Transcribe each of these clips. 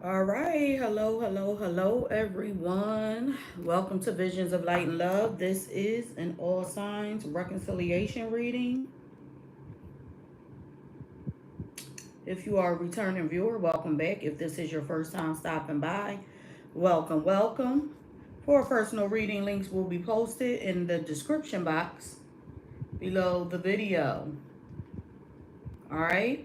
All right. Hello, hello, hello, everyone. Welcome to Visions of Light and Love. This is an all signs reconciliation reading. If you are a returning viewer, welcome back. If this is your first time stopping by, welcome, welcome. For personal reading, links will be posted in the description box below the video. All right.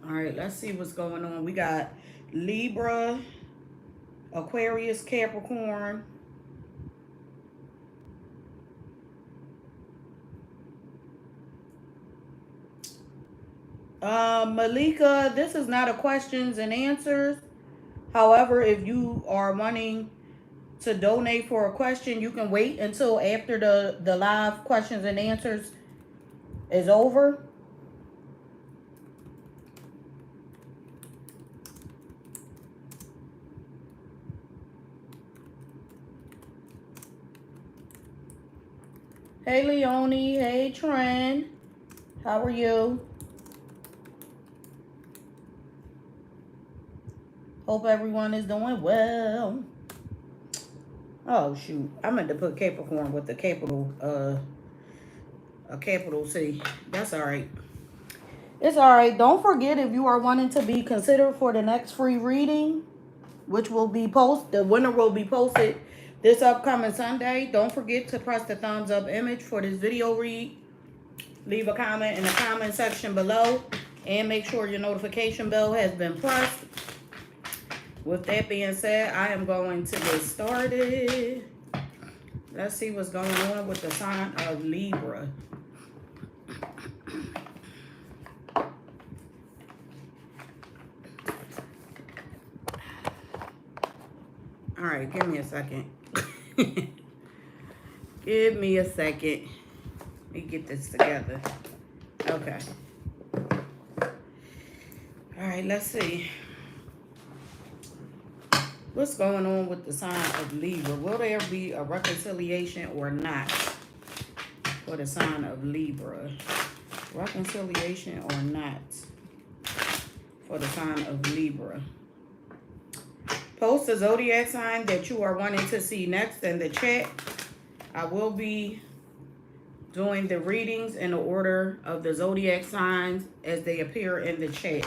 All right, let's see what's going on. We got Libra, Aquarius, Capricorn. Malika, this is not a questions and answers. However, if you are wanting to donate for a question, you can wait until after the live questions and answers is over. Hey, Leonie. Hey, Tran. How are you? Hope everyone is doing well. Oh, shoot. I meant to put Capricorn with a capital C. That's all right. It's all right. Don't forget, if you are wanting to be considered for the next free reading, which will be the winner will be posted this upcoming Sunday. Don't forget to press the thumbs up image for this video read. Leave a comment in the comment section below. And make sure your notification bell has been pressed. With that being said, I am going to get started. Let's see what's going on with the sign of Libra. All right, give me a second. Give me a second. Let me get this together. Okay. All right, let's see. What's going on with the sign of Libra? Will there be a reconciliation or not for the sign of Libra? Reconciliation or not for the sign of Libra? Post the zodiac sign that you are wanting to see next in the chat. I will be doing the readings in the order of the zodiac signs as they appear in the chat.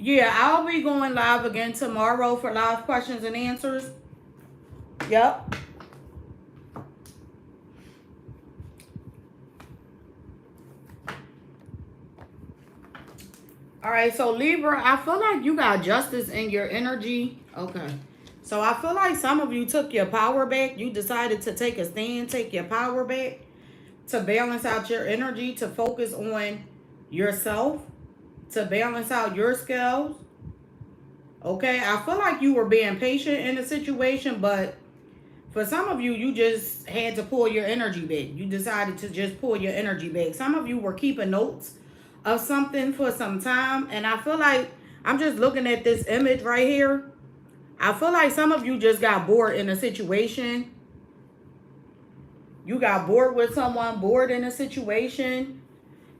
Yeah, I'll be going live again tomorrow for live questions and answers. Yep. All right, so Libra, I feel like you got justice in your energy. Okay. So I feel like some of you took your power back. You decided to take a stand, take your power back to balance out your energy, to focus on yourself, to balance out your skills. Okay, I feel like you were being patient in the situation, but for some of you, you just had to pull your energy back. You decided to just pull your energy back. Some of you were keeping notes of something for some time, and I feel like, I'm just looking at this image right here. I feel like some of you just got bored in a situation. You got bored with someone, bored in a situation,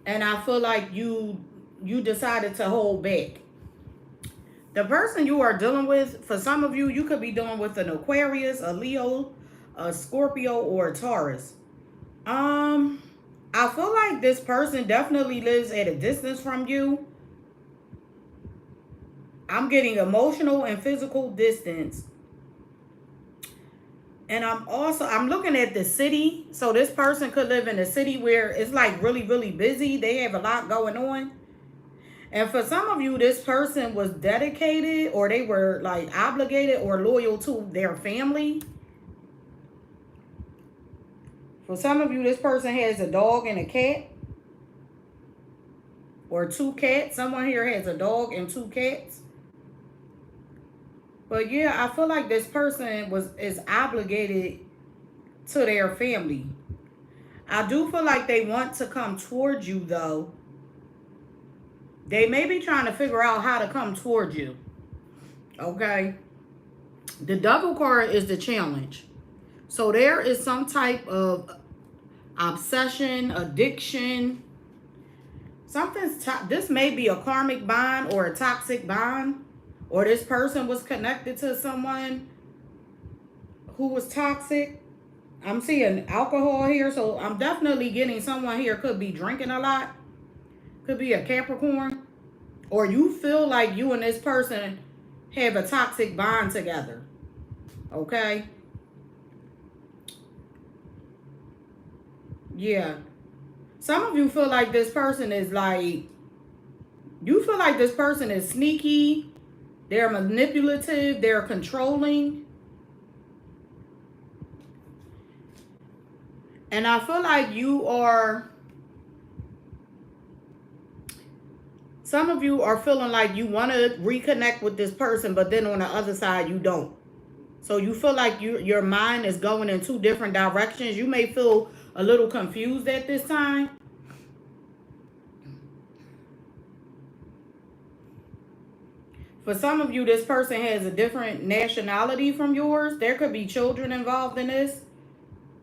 and I feel like you decided to hold back. The person you are dealing with, for some of you, you could be dealing with an Aquarius, a Leo, a Scorpio, or a Taurus. I feel like this person definitely lives at a distance from you. I'm getting emotional and physical distance. And I'm looking at the city. So this person could live in a city where it's like really, really busy. They have a lot going on. And for some of you, this person was dedicated, or they were like obligated or loyal to their family. For some of you, this person has a dog and a cat. Or 2 cats. Someone here has a dog and 2 cats. But yeah, I feel like this person is obligated to their family. I do feel like they want to come towards you, though. They may be trying to figure out how to come towards you. Okay? The Devil card is the challenge. So there is some type of obsession, addiction. This may be a karmic bond or a toxic bond. Or this person was connected to someone who was toxic. I'm seeing alcohol here. So I'm definitely getting someone here could be drinking a lot. Could be a Capricorn. Or you feel like you and this person have a toxic bond together. Okay? Yeah. Some of you feel like this person is like, you feel like this person is sneaky. They're manipulative. They're controlling. And I feel like you are, some of you are feeling like you want to reconnect with this person, but then on the other side, you don't. So you feel like your mind is going in two different directions. You may feel a little confused at this time. For some of you, this person has a different nationality from yours. There could be children involved in this.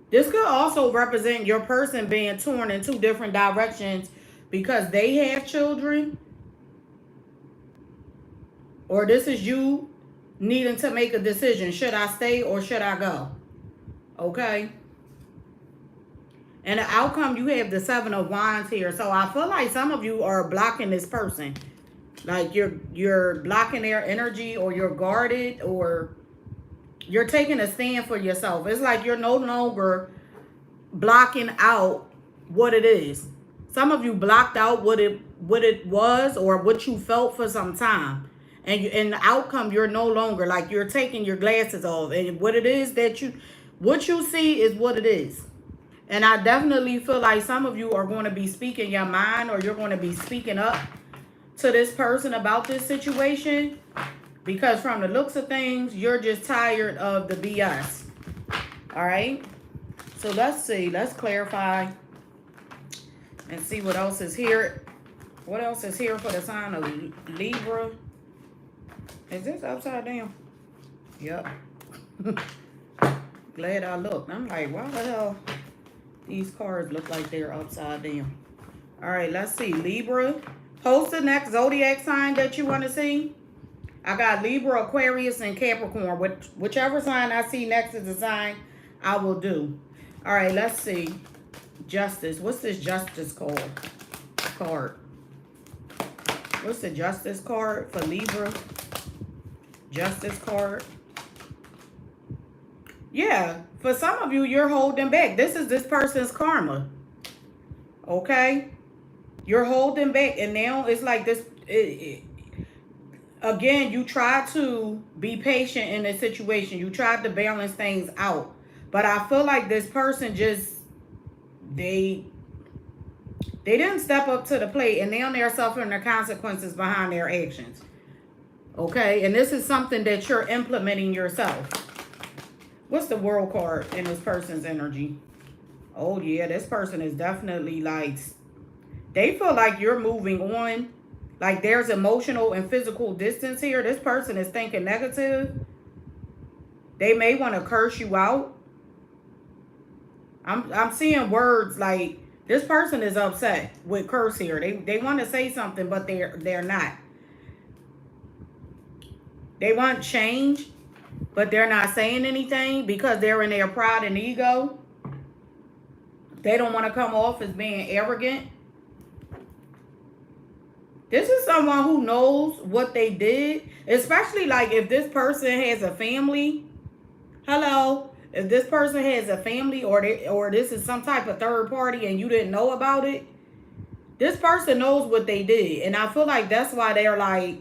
This could also represent your person being torn in two different directions because they have children. Or this is you needing to make a decision. Should I stay or should I go? Okay. And the outcome, you have the 7 of Wands here. So I feel like some of you are blocking this person. Like you're blocking their energy, or you're guarded, or you're taking a stand for yourself. It's like you're no longer blocking out what it is. Some of you blocked out what it was or what you felt for some time. And in the outcome, you're no longer, like, you're taking your glasses off. And what it is that what you see is what it is. And I definitely feel like some of you are going to be speaking your mind, or you're going to be speaking up to this person about this situation, because from the looks of things, you're just tired of the BS. All right. So let's see. Let's clarify and see what else is here. What else is here for the sign of Libra? Is this upside down? Yep. Glad I looked. I'm like, why the hell these cards look like they're upside down? All right, let's see. Libra. Post the next zodiac sign that you want to see. I got Libra, Aquarius, and Capricorn. Whichever sign I see next is the sign I will do. All right, let's see. Justice. What's this Justice card? What's the Justice card for Libra? Justice card. Yeah, for some of you, you're holding back. This is this person's karma. Okay? You're holding back, and now it's like this. Again, you try to be patient in this situation. You tried to balance things out. But I feel like this person just, they didn't step up to the plate, and now they're suffering the consequences behind their actions. Okay? And this is something that you're implementing yourself. What's the World card in this person's energy? Oh, yeah, this person is definitely like, they feel like you're moving on. Like there's emotional and physical distance here. This person is thinking negative. They may want to curse you out. I'm seeing words like this person is upset with curse here. They want to say something, but they're not. They want change, but they're not saying anything because they're in their pride and ego. They don't want to come off as being arrogant. This is someone who knows what they did, especially like if this person has a family. Hello, if this person has a family, or this is some type of third party and you didn't know about it, this person knows what they did. And I feel like that's why they're like,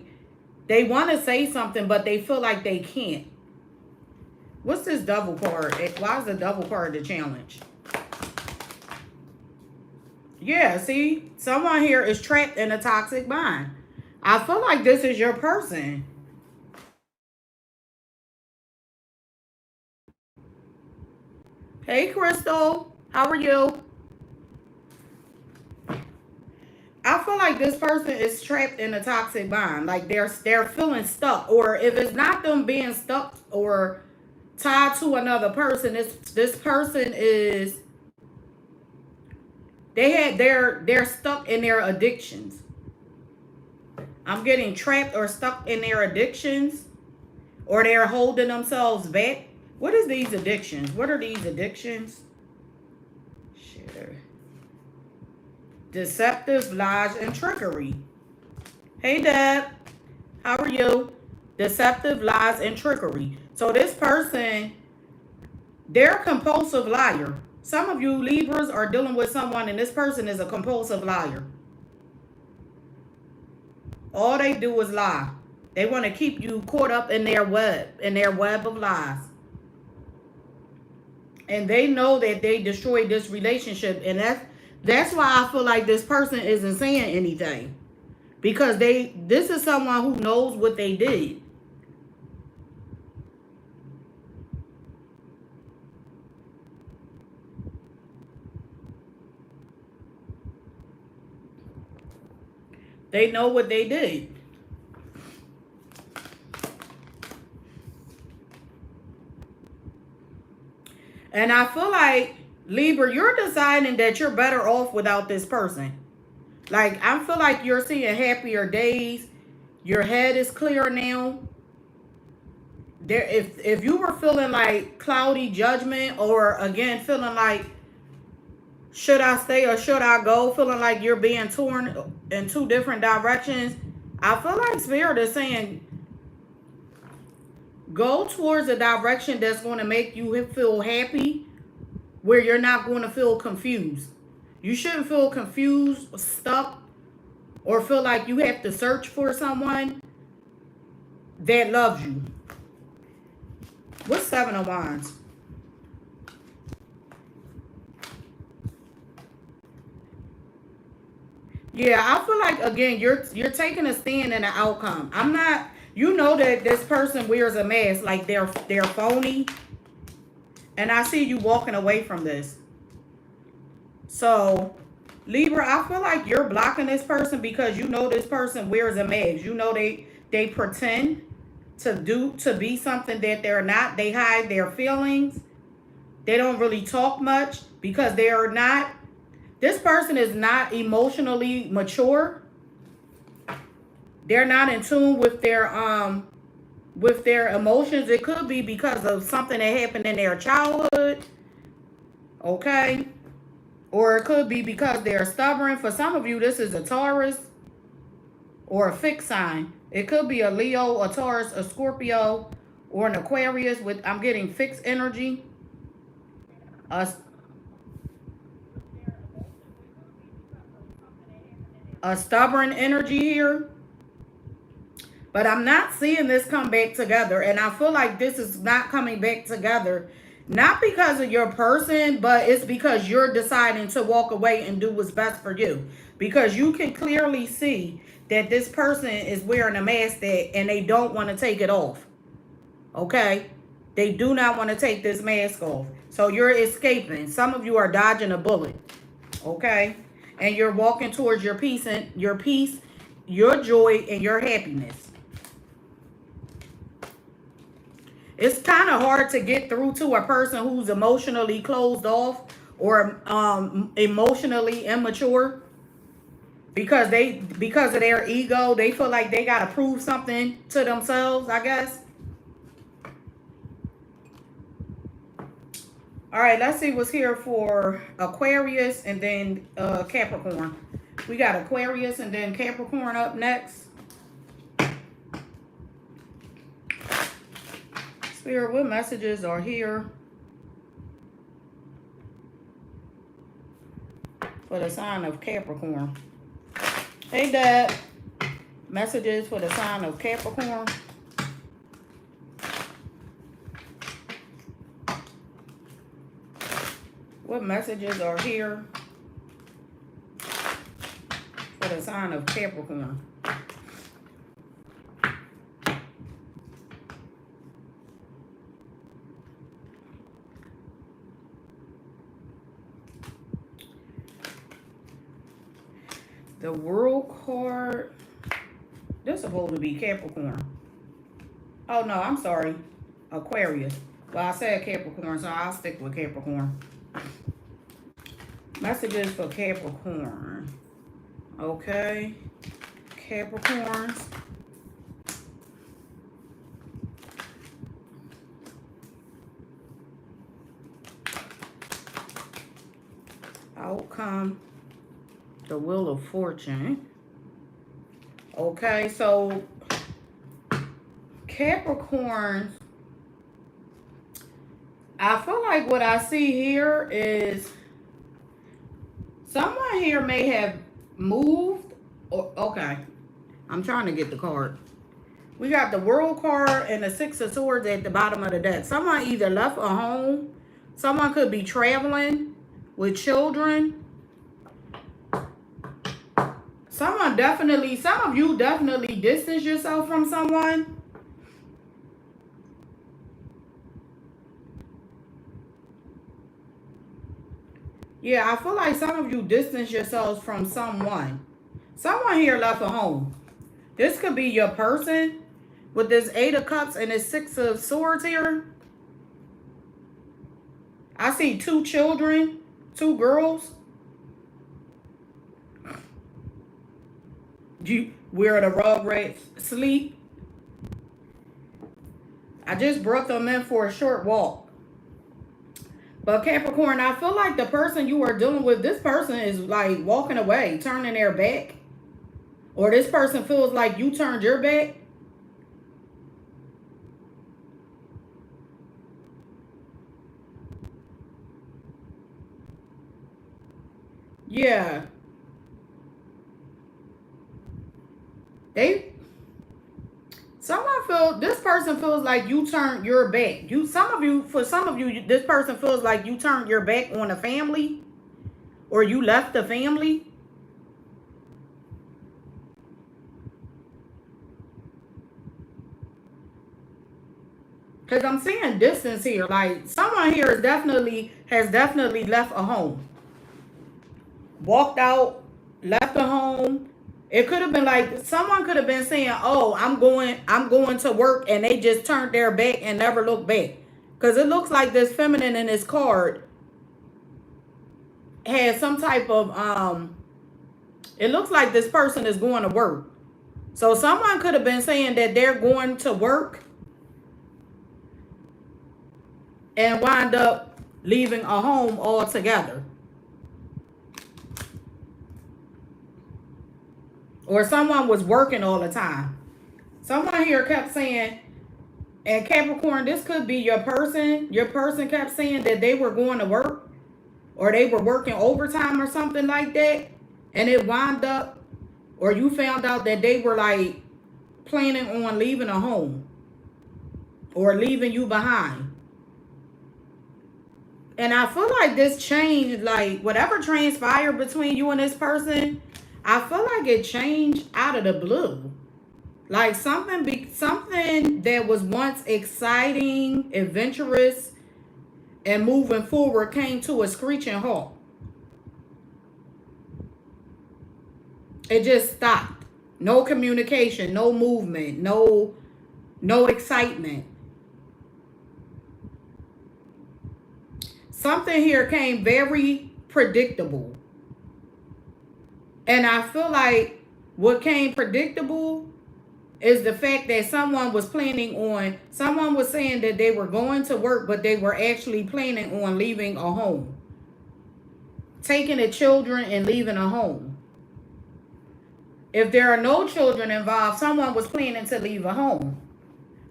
they want to say something, but they feel like they can't. What's this Devil card? Why is the Devil card the challenge? Yeah, see, someone here is trapped in a toxic bond. I feel like this is your person. Hey, Crystal, how are you? I feel like this person is trapped in a toxic bond. Like they're feeling stuck. Or if it's not them being stuck or tied to another person, this person is they're stuck in their addictions. I'm getting trapped or stuck in their addictions, or they're holding themselves back. What is these addictions? What are these addictions? Shit. Deceptive lies and trickery. Hey, Deb. How are you? Deceptive lies and trickery. So this person, they're a compulsive liar. Some of you Libras are dealing with someone and this person is a compulsive liar. All they do is lie. They want to keep you caught up in their web of lies. And they know that they destroyed this relationship, and that's why I feel like this person isn't saying anything. Because this is someone who knows what they did. They know what they did. And I feel like, Libra, you're deciding that you're better off without this person. Like, I feel like you're seeing happier days. Your head is clear now. If you were feeling like cloudy judgment, or again feeling like should I stay or should I go, feeling like you're being torn in two different directions, I feel like Spirit is saying go towards a direction that's going to make you feel happy, where you're not going to feel confused. You shouldn't feel confused, stuck, or feel like you have to search for someone that loves you. What's Seven of Wands? Yeah, I feel like, again, you're taking a stand in the outcome. I'm not, you know that this person wears a mask, like they're phony. And I see you walking away from this. So, Libra, I feel like you're blocking this person because you know this person wears a mask. You know they pretend to be something that they're not. They hide their feelings. They don't really talk much because they're not. This person is not emotionally mature. They're not in tune with their emotions. It could be because of something that happened in their childhood. Okay? Or it could be because they're stubborn. For some of you, this is a Taurus or a fixed sign. It could be a Leo, a Taurus, a Scorpio, or an Aquarius with, I'm getting fixed energy. A stubborn energy here. But I'm not seeing this come back together. And I feel like this is not coming back together. Not because of your person, but it's because you're deciding to walk away and do what's best for you. Because you can clearly see that this person is wearing a mask and they don't want to take it off. Okay? They do not want to take this mask off. So you're escaping. Some of you are dodging a bullet. Okay? And you're walking towards your peace, your joy, and your happiness. It's kind of hard to get through to a person who's emotionally closed off or emotionally immature because of their ego. They feel like they got to prove something to themselves, I guess. All right, let's see what's here for Aquarius and then Capricorn. We got Aquarius and then Capricorn up next. Spirit, what messages are here for the sign of Capricorn? Hey, Dad. Messages for the sign of Capricorn. What messages are here for the sign of Capricorn? The World card. This is supposed to be Capricorn. Oh, no, I'm sorry. Aquarius. Well, I said Capricorn, so I'll stick with Capricorn. Messages for Capricorn. Okay. Capricorns. Outcome. The Wheel of Fortune. Okay, so Capricorn, I feel like what I see here is someone here may have moved. Or, okay, I'm trying to get the card. We got the World card and the Six of Swords at the bottom of the deck. Someone either left a home. Someone could be traveling with children. Some of you definitely distance yourself from someone. Yeah, I feel like some of you distance yourselves from someone. Someone here left a home. This could be your person with this Eight of Cups and this Six of Swords here. I see 2 children, 2 girls. Where the rugrats sleep. I just brought them in for a short walk. But Capricorn, I feel like the person you are dealing with, this person is like walking away, turning their back. Or this person feels like you turned your back. Yeah. This person feels like you turned your back. For some of you, this person feels like you turned your back on a family, or you left the family. Because I'm seeing distance here. Like someone here has definitely left a home. Walked out, left a home. It could have been like someone could have been saying, "Oh, I'm going to work," and they just turned their back and never looked back. Because it looks like this feminine in this card has some type of it looks like this person is going to work. So someone could have been saying that they're going to work and wind up leaving a home altogether. Or someone was working all the time. Someone here kept saying, and Capricorn, this could be your person. Your person kept saying that they were going to work, or they were working overtime or something like that. And it wound up, or you found out that they were like planning on leaving a home or leaving you behind. And I feel like this changed, like whatever transpired between you and this person, I feel like it changed out of the blue. Like something that was once exciting, adventurous, and moving forward came to a screeching halt. It just stopped. No communication, no movement, no excitement. Something here came very predictable. And I feel like what came predictable is the fact that someone was saying that they were going to work, but they were actually planning on leaving a home. Taking the children and leaving a home. If there are no children involved, someone was planning to leave a home.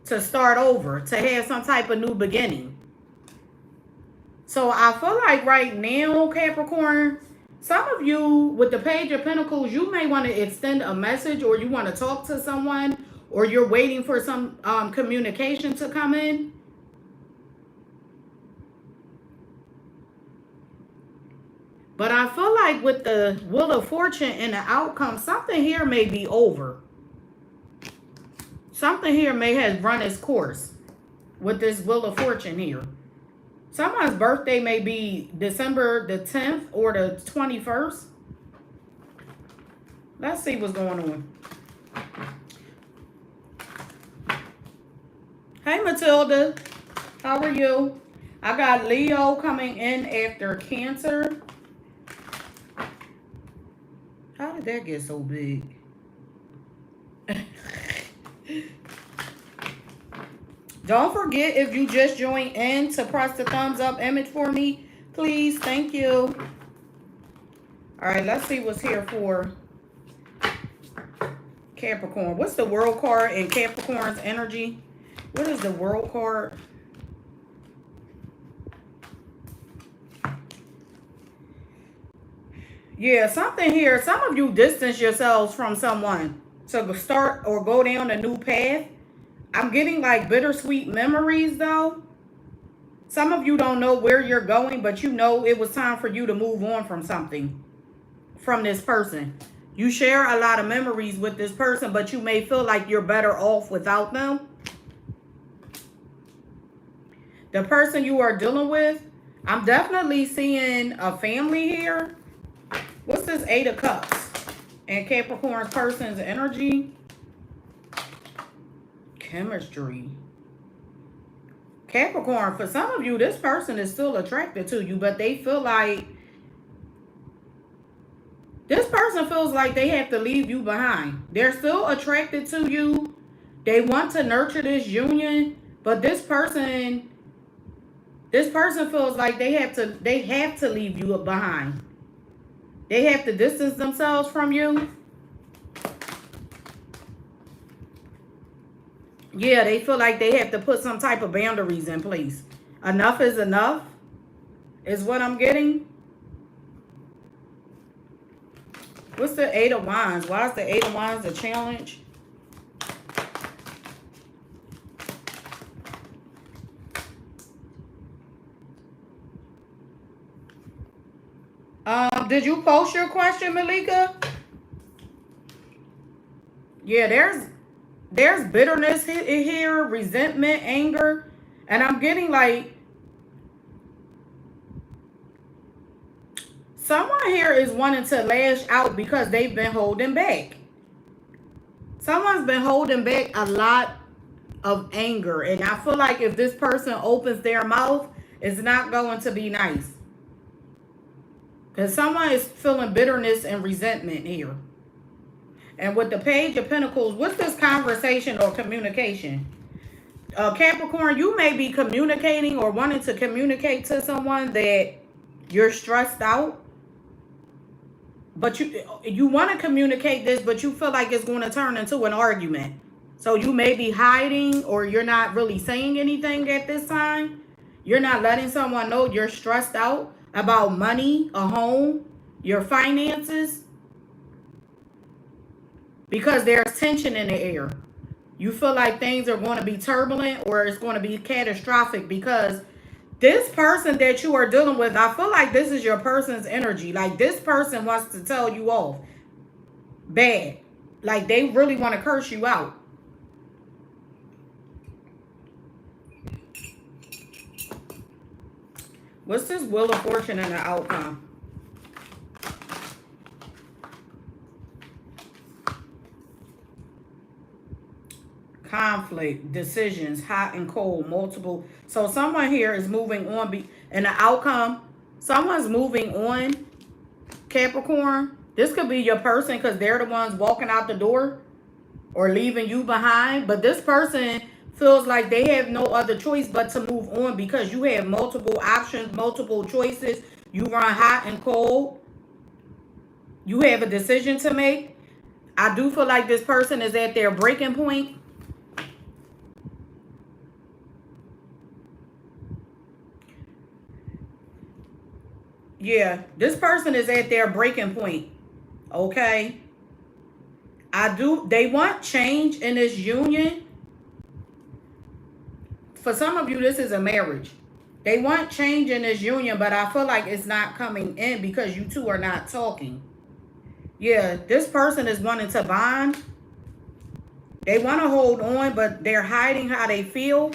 To start over, to have some type of new beginning. So I feel like right now, Capricorn, some of you with the Page of Pentacles, you may want to extend a message, or you want to talk to someone, or you're waiting for some communication to come in. But I feel like with the Wheel of Fortune and the outcome, something here may be over. Something here may have run its course with this Wheel of Fortune here. Someone's birthday may be December the 10th or the 21st. Let's see what's going on. Hey, Matilda. How are you? I got Leo coming in after Cancer. How did that get so big? Don't forget, if you just joined in, to press the thumbs up image for me, please. Thank you. All right, let's see what's here for Capricorn. What's the World card in Capricorn's energy? What is the World card? Yeah, something here. Some of you distance yourselves from someone to start or go down a new path. I'm getting like bittersweet memories though. Some of you don't know where you're going, but you know it was time for you to move on from something, from this person. You share a lot of memories with this person, but you may feel like you're better off without them. The person you are dealing with, I'm definitely seeing a family here. What's this 8 of Cups and Capricorn's person's energy? Chemistry. Capricorn, for some of you, this person is still attracted to you, but they feel like, this person feels like they have to leave you behind. They're still attracted to you. They want to nurture this union, but this person feels like they have to leave you behind. They have to distance themselves from you. Yeah, they feel like they have to put some type of boundaries in place. Enough is enough, is what I'm getting. What's the 8 of Wands? Why is the 8 of Wands a challenge? Did you post your question, Malika? Yeah, there's bitterness here, resentment, anger, and I'm getting like someone here is wanting to lash out because they've been holding back. Someone's been holding back a lot of anger, and I feel like if this person opens their mouth, it's not going to be nice. Because someone is feeling bitterness and resentment here. And with the Page of Pentacles, what's this conversation or communication? Capricorn, you may be communicating or wanting to communicate to someone that you're stressed out. But you want to communicate this, but you feel like it's going to turn into an argument. So you may be hiding, or you're not really saying anything at this time. You're not letting someone know you're stressed out about money, a home, your finances. Because there's tension in the air. You feel like things are going to be turbulent, or it's going to be catastrophic, because this person that you are dealing with, I feel like this is your person's energy. Like this person wants to tell you off bad. Like they really want to curse you out. What's this Wheel of Fortune and the outcome? Conflict, decisions, hot and cold, multiple. So someone here is moving on, and the outcome, someone's moving on, Capricorn. This could be your person because they're the ones walking out the door or leaving you behind. But this person feels like they have no other choice but to move on because you have multiple options, multiple choices. You run hot and cold. You have a decision to make. I do feel like this person is at their breaking point. Yeah, this person is at their breaking point. Okay. They want change in this union. For some of you, this is a marriage. They want change in this union, but I feel like it's not coming in because you two are not talking. Yeah, this person is wanting to bond. They want to hold on, but they're hiding how they feel.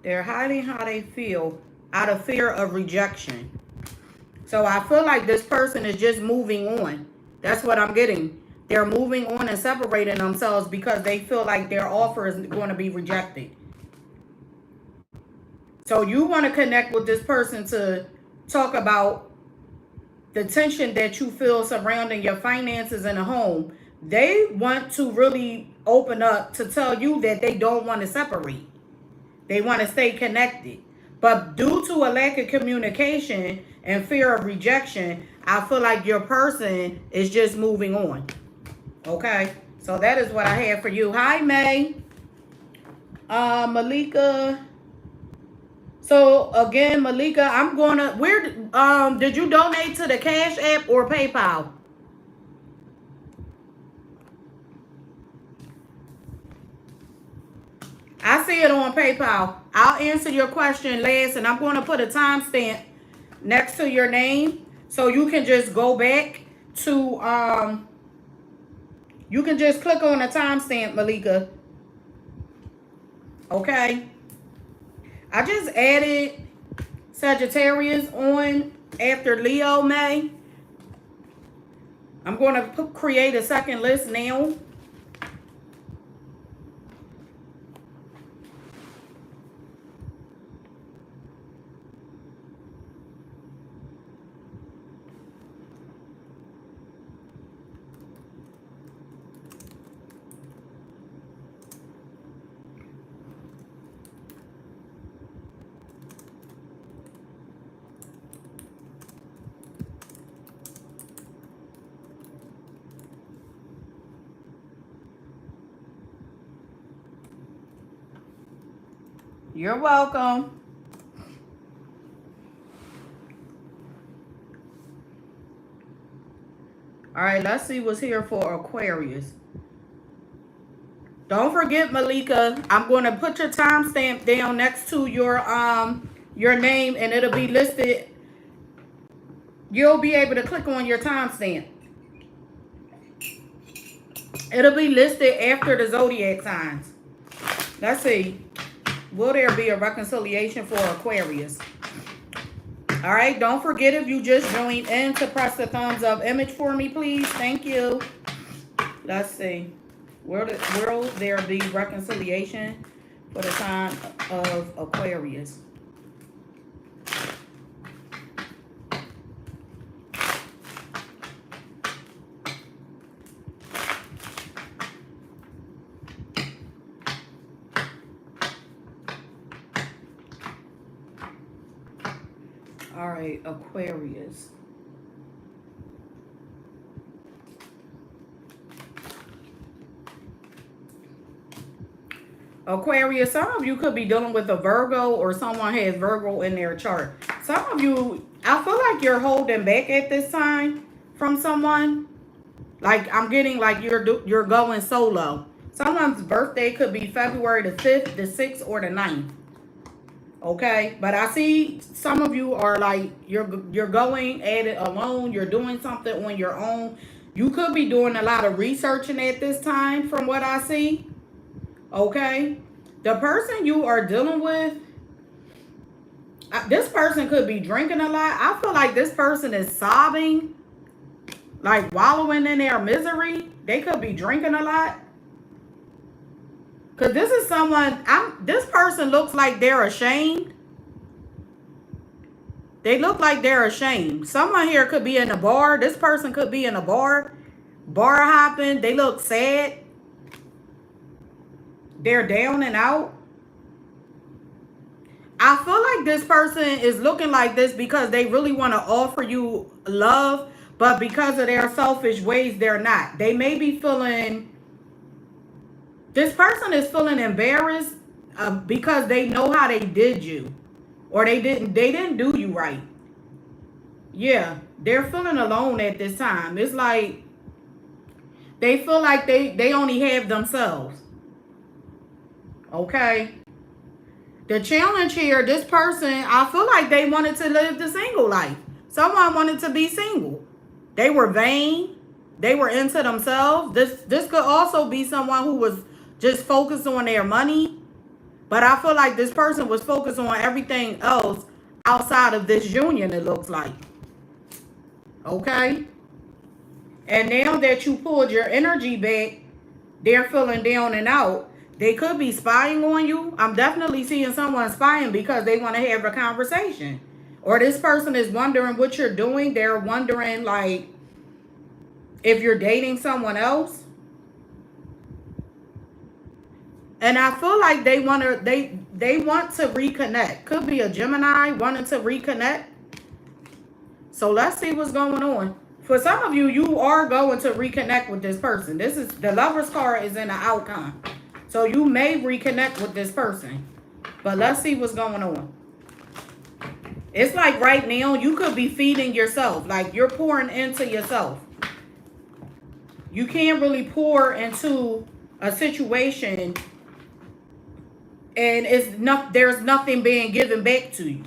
They're hiding how they feel. out of fear of rejection. So I feel like this person is just moving on. That's what I'm getting. They're moving on and separating themselves because they feel like their offer is going to be rejected. So you want to connect with this person to talk about the tension that you feel surrounding your finances in a home. They want to really open up to tell you that they don't want to separate. They want to stay connected. But due to a lack of communication and fear of rejection, I feel like your person is just moving on. Okay? So that is what I have for you. Hi, May. Malika. So again, Malika, I'm gonna did you donate to the Cash App or PayPal? I see it on PayPal. I'll answer your question last, and I'm going to put a timestamp next to your name so you can just go back to you can just click on the timestamp, Malika. Okay. I just added Sagittarius on after Leo, May. I'm going to create a second list now. You're welcome. All right, let's see what's here for Aquarius. Don't forget, Malika, I'm going to put your timestamp down next to your name, and it'll be listed. You'll be able to click on your timestamp. It'll be listed after the zodiac signs. Let's see. Will there be a reconciliation for Aquarius? All right. Don't forget, if you just joined in, to press the thumbs up image for me, please. Thank you. Let's see. Will there be reconciliation for the sign of Aquarius? All right, Aquarius. Aquarius, some of you could be dealing with a Virgo, or someone has Virgo in their chart. Some of you, I feel like you're holding back at this time from someone. Like, I'm getting like you're going solo. Someone's birthday could be February the 5th, the 6th, or the 9th. Okay, but I see some of you are like you're going at it alone. You're doing something on your own. You could be doing a lot of researching at this time, from what I see. Okay, the person you are dealing with, this person could be drinking a lot. I feel like this person is sobbing, like wallowing in their misery. They could be drinking a lot. Because this is someone, this person looks like they're ashamed. They look like they're ashamed. Someone here could be in a bar. This person could be in a bar hopping. They look sad. They're down and out. I feel like this person is looking like this because they really want to offer you love, but because of their selfish ways, they're not. They may be feeling... This person is feeling embarrassed because they know how they did you, or they didn't do you right. Yeah, they're feeling alone at this time. It's like they feel like they only have themselves. Okay. The challenge here, this person, I feel like they wanted to live the single life. Someone wanted to be single. They were vain. They were into themselves. This could also be someone who was just focused on their money. But I feel like this person was focused on everything else outside of this union, it looks like. Okay? And now that you pulled your energy back, they're feeling down and out. They could be spying on you. I'm definitely seeing someone spying because they want to have a conversation. Or this person is wondering what you're doing. They're wondering, like, if you're dating someone else. And I feel like they want to reconnect. Could be a Gemini wanting to reconnect. So let's see what's going on. For some of you, you are going to reconnect with this person. This is the Lover's card is in the outcome. So you may reconnect with this person. But let's see what's going on. It's like right now, you could be feeding yourself. Like you're pouring into yourself. You can't really pour into a situation and there's nothing being given back to you.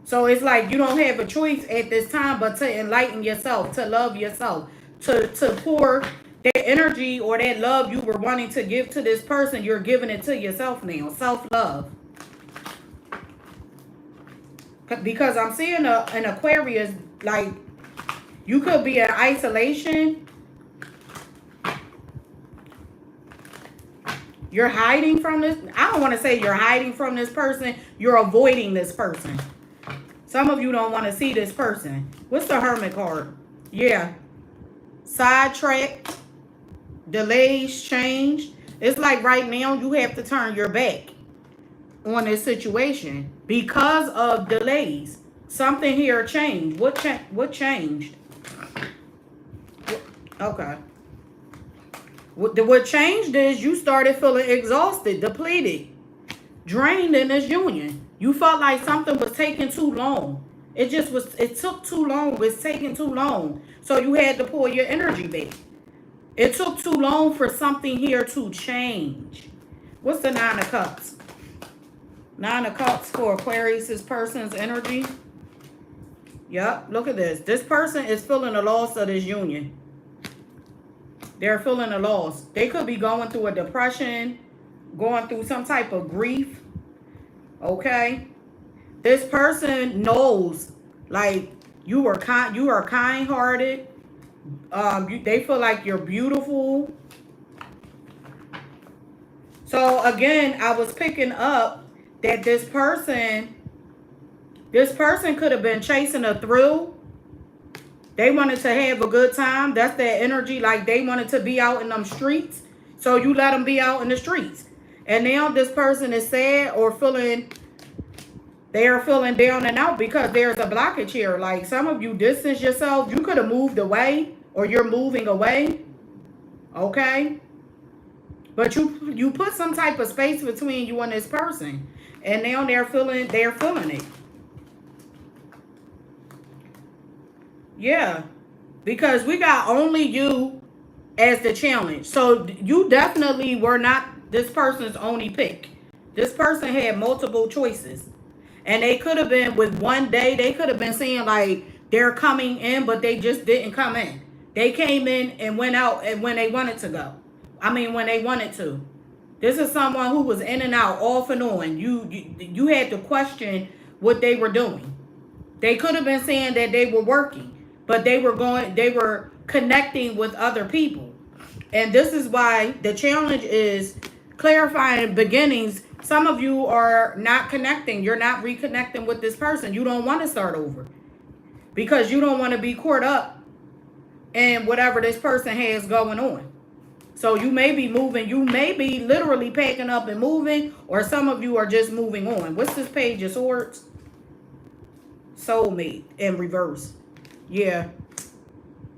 So it's like you don't have a choice at this time but to enlighten yourself, to love yourself, to pour that energy or that love you were wanting to give to this person. You're giving it to yourself now. Self-love. Because I'm seeing an Aquarius, like you could be in isolation. You're hiding from this. I don't want to say you're hiding from this person. You're avoiding this person. Some of you don't want to see this person. What's the Hermit card? Yeah. Sidetrack. Delays, change. It's like right now you have to turn your back on this situation because of delays. Something here changed. What changed? Okay. What changed is you started feeling exhausted, depleted, drained in this union. You felt like something was taking too long. It took too long. It's taking too long. So you had to pull your energy back. It took too long for something here to change. What's the Nine of Cups? Nine of Cups for Aquarius' person's energy. Yep, look at this. This person is feeling the loss of this union. They're feeling a loss. They could be going through a depression, going through some type of grief. Okay? This person knows, like, you are kind-hearted. They feel like you're beautiful. So, again, I was picking up that this person could have been chasing a thrill. They wanted to have a good time. That's their energy. Like they wanted to be out in them streets. So you let them be out in the streets. And now this person is sad or they are feeling down and out because there's a blockage here. Like some of you distance yourself. You could have moved away or you're moving away. Okay? But you put some type of space between you and this person. And now they're feeling it. Yeah, because we got only you as the challenge. So you definitely were not this person's only pick. This person had multiple choices. And they could have been with one day. They could have been saying like they're coming in, but they just didn't come in. They came in and went out and when they wanted to go. I mean, when they wanted to. This is someone who was in and out, off and on. You had to question what they were doing. They could have been saying that they were working. But they were connecting with other people. And this is why the challenge is clarifying beginnings. Some of you are not connecting. You're not reconnecting with this person. You don't want to start over. Because you don't want to be caught up in whatever this person has going on. So you may be moving. You may be literally packing up and moving. Or some of you are just moving on. What's this Page of Swords? Soulmate in reverse. Yeah.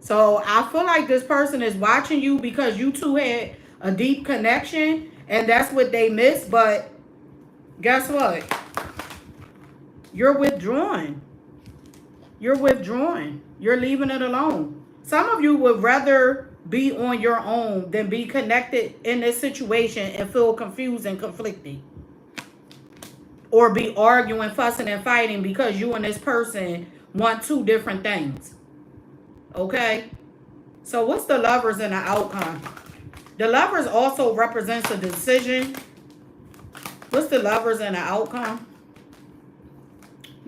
So I feel like this person is watching you because you two had a deep connection and that's what they missed. But guess what? You're withdrawing. You're withdrawing. You're leaving it alone. Some of you would rather be on your own than be connected in this situation and feel confused and conflicted. Or be arguing, fussing, and fighting because you and this person want two different things. Okay? So what's the Lovers and the outcome? The Lovers also represents a decision. What's the Lovers and the outcome?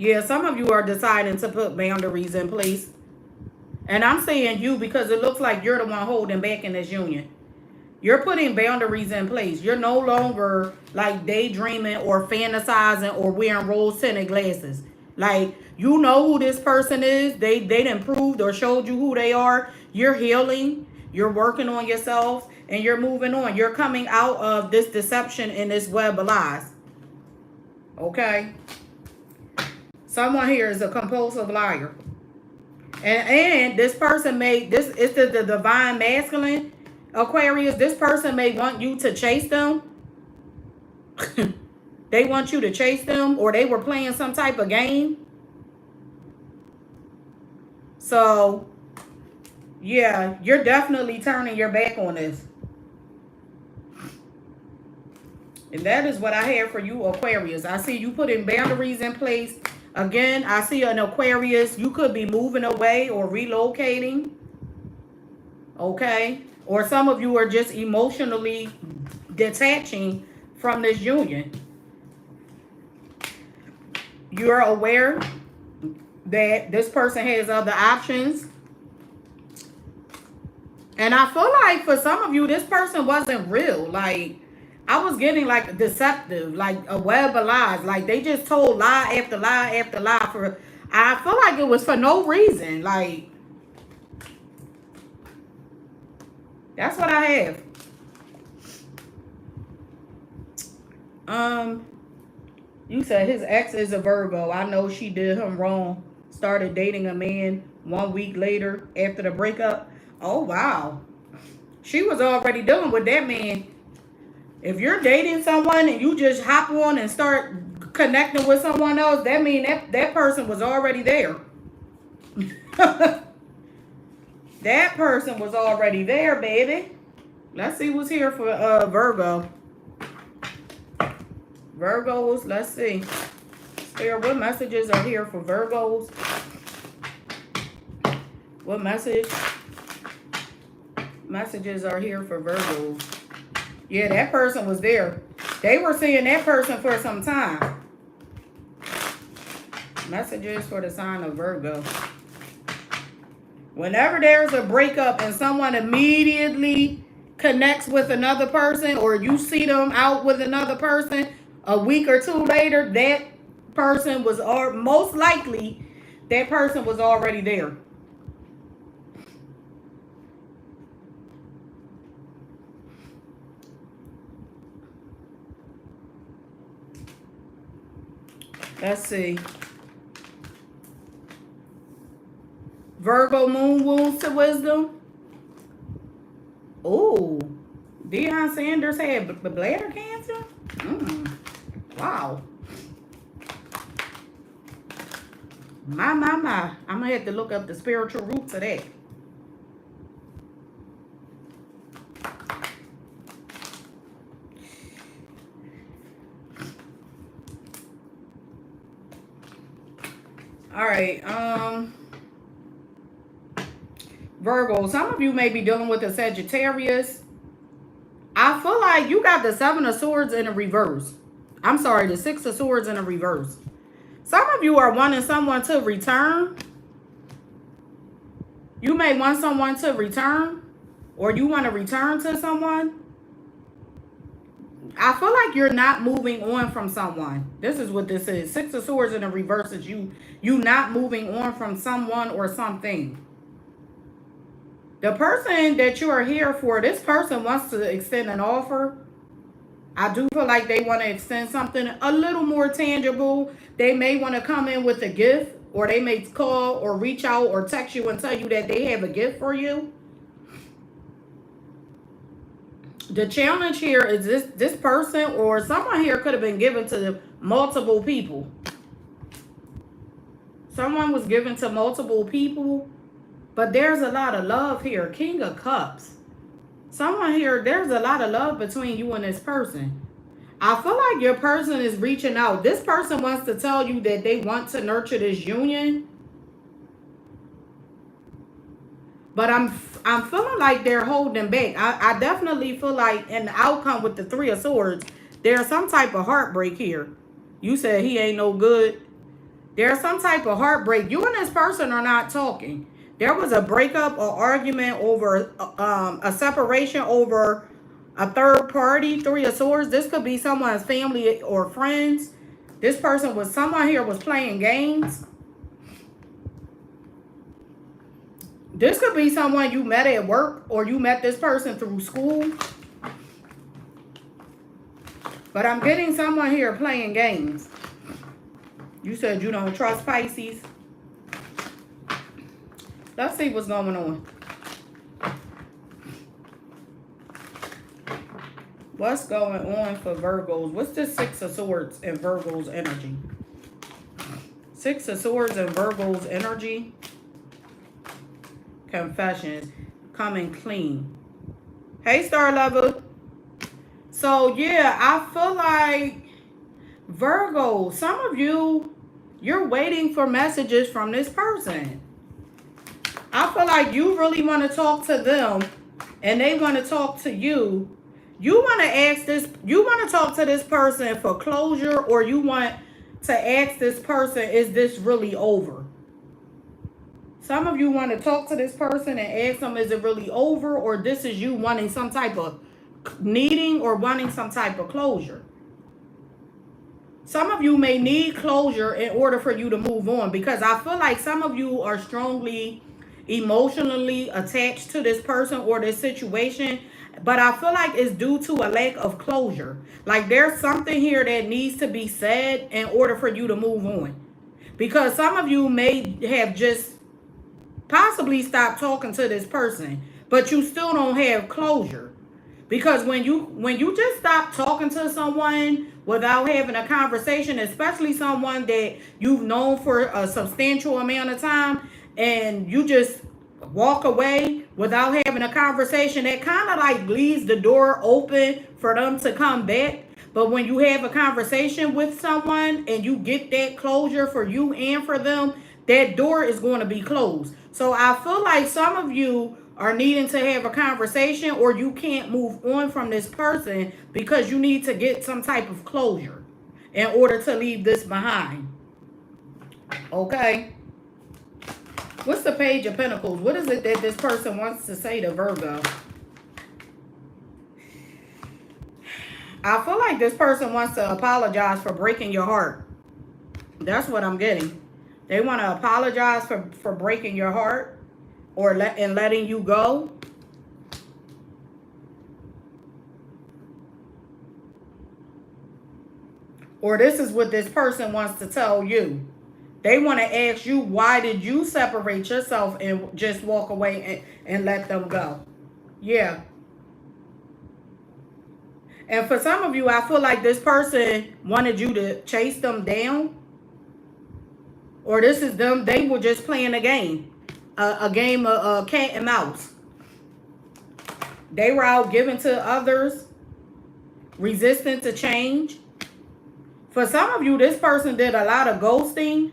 Yeah, some of you are deciding to put boundaries in place. And I'm saying you because it looks like you're the one holding back in this union. You're putting boundaries in place. You're no longer like daydreaming or fantasizing or wearing rose-tinted glasses. Like, you know who this person is. They done proved or showed you who they are. You're healing. You're working on yourself. And you're moving on. You're coming out of this deception and this web of lies. Okay? Someone here is a compulsive liar. And this person may, this is the divine masculine, Aquarius. This person may want you to chase them. They want you to chase them, or they were playing some type of game. So, yeah, you're definitely turning your back on this. And that is what I have for you, Aquarius. I see you putting boundaries in place. Again, I see an Aquarius. You could be moving away or relocating. Okay? Or some of you are just emotionally detaching from this union. You're aware that this person has other options. And I feel like for some of you, this person wasn't real. Like, I was getting like deceptive, like a web of lies. Like they just told lie after lie after lie for, I feel like it was for no reason. Like, that's what I have. You said his ex is a Virgo. I know she did him wrong. Started dating a man 1 week later after the breakup. Oh, wow. She was already dealing with that man. If you're dating someone and you just hop on and start connecting with someone else, that means that person was already there. That person was already there, baby. Let's see what's here for Virgo. Virgos, let's see. Spirit, what messages are here for Virgos? What messages are here for Virgos? Yeah, that person was there. They were seeing that person for some time. Messages for the sign of Virgo. Whenever there's a breakup and someone immediately connects with another person, or you see them out with another person, a week or two later, that person was, or most likely, that person was already there. Let's see. Virgo moon wounds to wisdom. Oh, Deion Sanders had bladder cancer? Wow. My. I'm going to have to look up the spiritual roots of that. All right. Virgo, some of you may be dealing with a Sagittarius. I feel like you got the 7 of Swords in the reverse. I'm sorry, the 6 of Swords in the reverse. Some of you are wanting someone to return. You may want someone to return, or you want to return to someone. I feel like you're not moving on from someone. This is what this is. 6 of Swords in the reverse is you not moving on from someone or something. The person that you are here for, this person wants to extend an offer. I do feel like they want to extend something a little more tangible. They may want to come in with a gift, or they may call or reach out or text you and tell you that they have a gift for you. The challenge here is this person or someone here could have been given to multiple people. Someone was given to multiple people, but there's a lot of love here. King of Cups. Someone here, there's a lot of love between you and this person. I feel like your person is reaching out. This person wants to tell you that they want to nurture this union. But I'm feeling like they're holding back. I definitely feel like in the outcome with the 3 of Swords, there's some type of heartbreak here. You said he ain't no good. There's some type of heartbreak. You and this person are not talking. There was a breakup or argument over a separation over a third party. Three of Swords. This could be someone's family or friends. This person was, someone here was playing games. This could be someone you met at work, or you met this person through school. But I'm getting someone here playing games. You said you don't trust Pisces. Let's see what's going on. What's going on for Virgos? What's the Six of Swords in Virgo's energy? Six of Swords in Virgo's energy. Confessions. Coming clean. Hey, Star Lover. So, yeah, I feel like Virgo, some of you, you're waiting for messages from this person. I feel like you really want to talk to them and they want to talk to you. You want to ask this, you want to talk to this person for closure, or you want to ask this person, is this really over? Some of you want to talk to this person and ask them, is it really over? Or this is you wanting some type of needing or wanting some type of closure. Some of you may need closure in order for you to move on, because I feel like some of you are strongly emotionally attached to this person or this situation. But I feel like it's due to a lack of closure. Like there's something here that needs to be said in order for you to move on. Because some of you may have just possibly stopped talking to this person, but you still don't have closure. Because when you just stop talking to someone without having a conversation, especially someone that you've known for a substantial amount of time, and you just walk away without having a conversation, that kind of like leaves the door open for them to come back. But when you have a conversation with someone and you get that closure for you and for them, that door is going to be closed. So I feel like some of you are needing to have a conversation, or you can't move on from this person because you need to get some type of closure in order to leave this behind. Okay. What's the Page of Pentacles? What is it that this person wants to say to Virgo? I feel like this person wants to apologize for breaking your heart. That's what I'm getting. They want to apologize for breaking your heart or letting you go. Or this is what this person wants to tell you. They want to ask you, why did you separate yourself and just walk away and let them go? Yeah. And for some of you, I feel like this person wanted you to chase them down. Or this is them, they were just playing a game. A game of cat and mouse. They were out giving to others. Resistant to change. For some of you, this person did a lot of ghosting.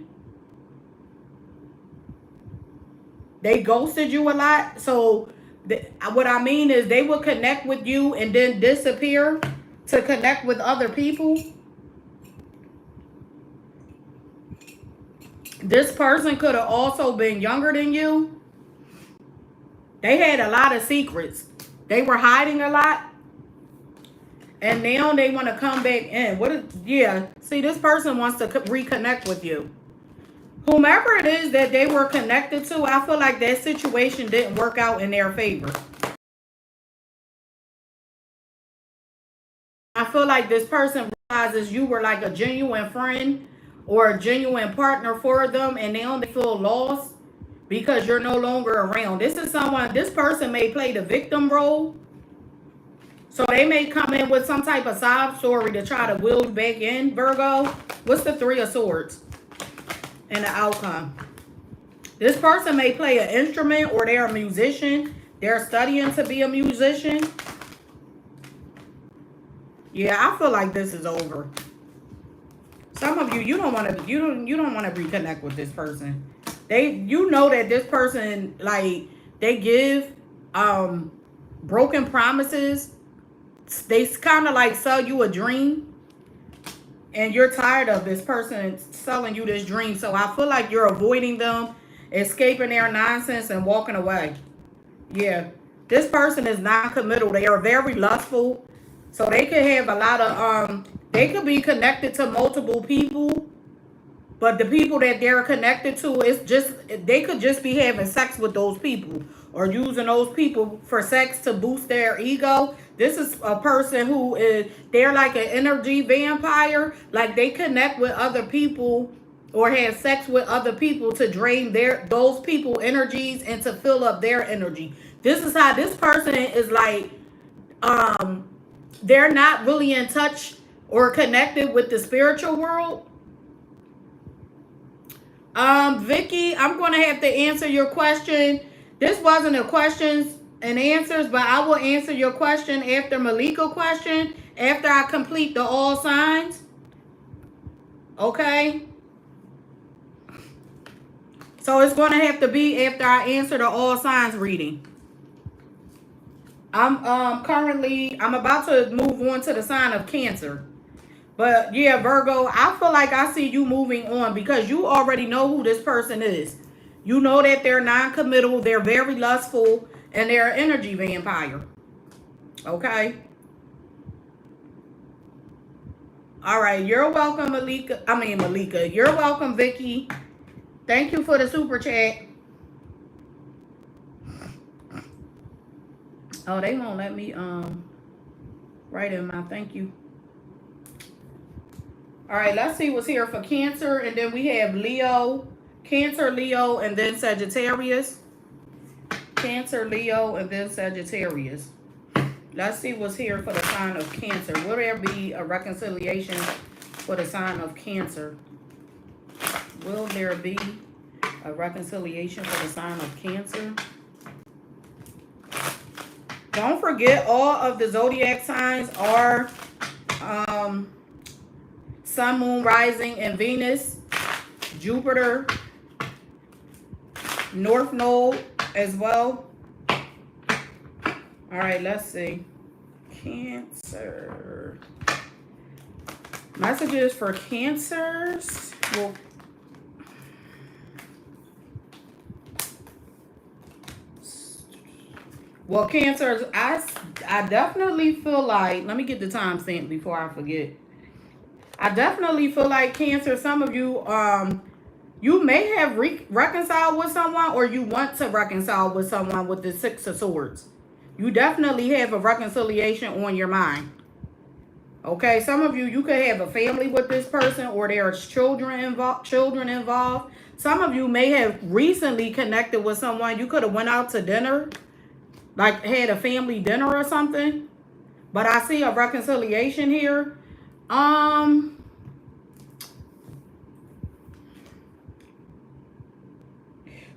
They ghosted you a lot. So what I mean is they will connect with you and then disappear to connect with other people. This person could have also been younger than you. They had a lot of secrets. They were hiding a lot. And now they want to come back in. Yeah. See, this person wants to reconnect with you. Whomever it is that they were connected to, I feel like that situation didn't work out in their favor. I feel like this person realizes you were like a genuine friend or a genuine partner for them, and now they feel lost because you're no longer around. This person may play the victim role. So they may come in with some type of sob story to try to will you back in, Virgo. What's the Three of Swords and the outcome? This person may play an instrument, or they're a musician. They're studying to be a musician. Yeah, I feel like this is over. Some of you, you don't want to reconnect with this person. You know that this person, like, they give broken promises. They kind of like sell you a dream. And you're tired of this person selling you this dream. So I feel like you're avoiding them, escaping their nonsense and walking away. Yeah. This person is non-committal. They are very lustful. So they could have a lot of, they could be connected to multiple people. But the people that they're connected to, it's just, they could just be having sex with those people or using those people for sex to boost their ego. This is a person who is, they're like an energy vampire. Like they connect with other people or have sex with other people to drain those people energies and to fill up their energy. This is how this person is like, they're not really in touch or connected with the spiritual world. Vickii, I'm going to have to answer your question. This wasn't a questions and answers, but I will answer your question after Malika question, after I complete the all signs. Okay? So it's going to have to be after I answer the all signs reading. I'm about to move on to the sign of Cancer. But yeah, Virgo, I feel like I see you moving on because you already know who this person is. You know that they're non-committal, they're very lustful, and they're an energy vampire. Okay? All right, you're welcome, Malika. You're welcome, Vickii. Thank you for the super chat. Oh, they won't let me write in my thank you. All right, let's see what's here for Cancer. And then we have Leo, Cancer, Leo, and then Sagittarius. Cancer, Leo, and then Sagittarius. Let's see what's here for the sign of Cancer. Will there be a reconciliation for the sign of Cancer? Will there be a reconciliation for the sign of Cancer? Don't forget, all of the zodiac signs are Sun, Moon, Rising, and Venus, Jupiter, North Node as well. All right, let's see. Cancer. Messages for Cancers. Well, Cancers, I definitely feel like, let me get the timestamp before I forget. I definitely feel like Cancer, some of you, you may have reconciled with someone, or you want to reconcile with someone with the Six of Swords. You definitely have a reconciliation on your mind. Okay, some of you, you could have a family with this person, or there's children involved. Some of you may have recently connected with someone. You could have went out to dinner, like had a family dinner or something. But I see a reconciliation here.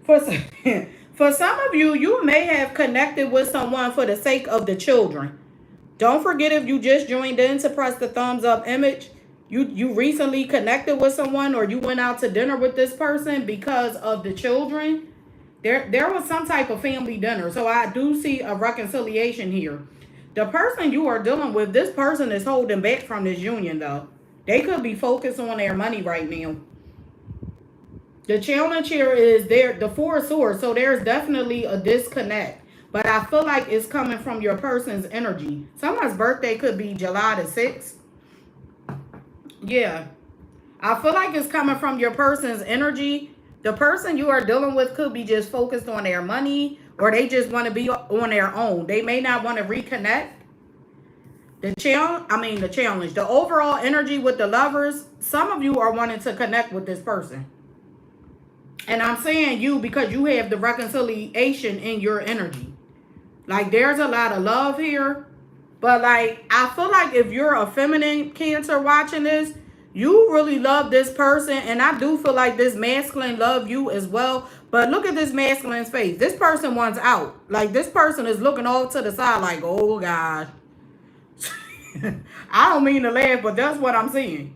For some of you, you may have connected with someone for the sake of the children. Don't forget, if you just joined in, to press the thumbs up image. You recently connected with someone, or you went out to dinner with this person because of the children. There was some type of family dinner. So I do see a reconciliation here. The person you are dealing with, this person is holding back from this union, though. They could be focused on their money right now. The challenge here is the Four of Swords. So there's definitely a disconnect. But I feel like it's coming from your person's energy. Someone's birthday could be July the 6th. Yeah. I feel like it's coming from your person's energy. The person you are dealing with could be just focused on their money, or they just want to be on their own. They may not want to reconnect. The challenge, the overall energy with the Lovers, some of you are wanting to connect with this person. And I'm saying you because you have the reconciliation in your energy. Like, there's a lot of love here. But, like, I feel like if you're a feminine Cancer watching this, you really love this person. And I do feel like this masculine love you as well. But look at this masculine's face. This person wants out. Like, this person is looking off to the side like, oh, gosh. I don't mean to laugh, but that's what I'm seeing.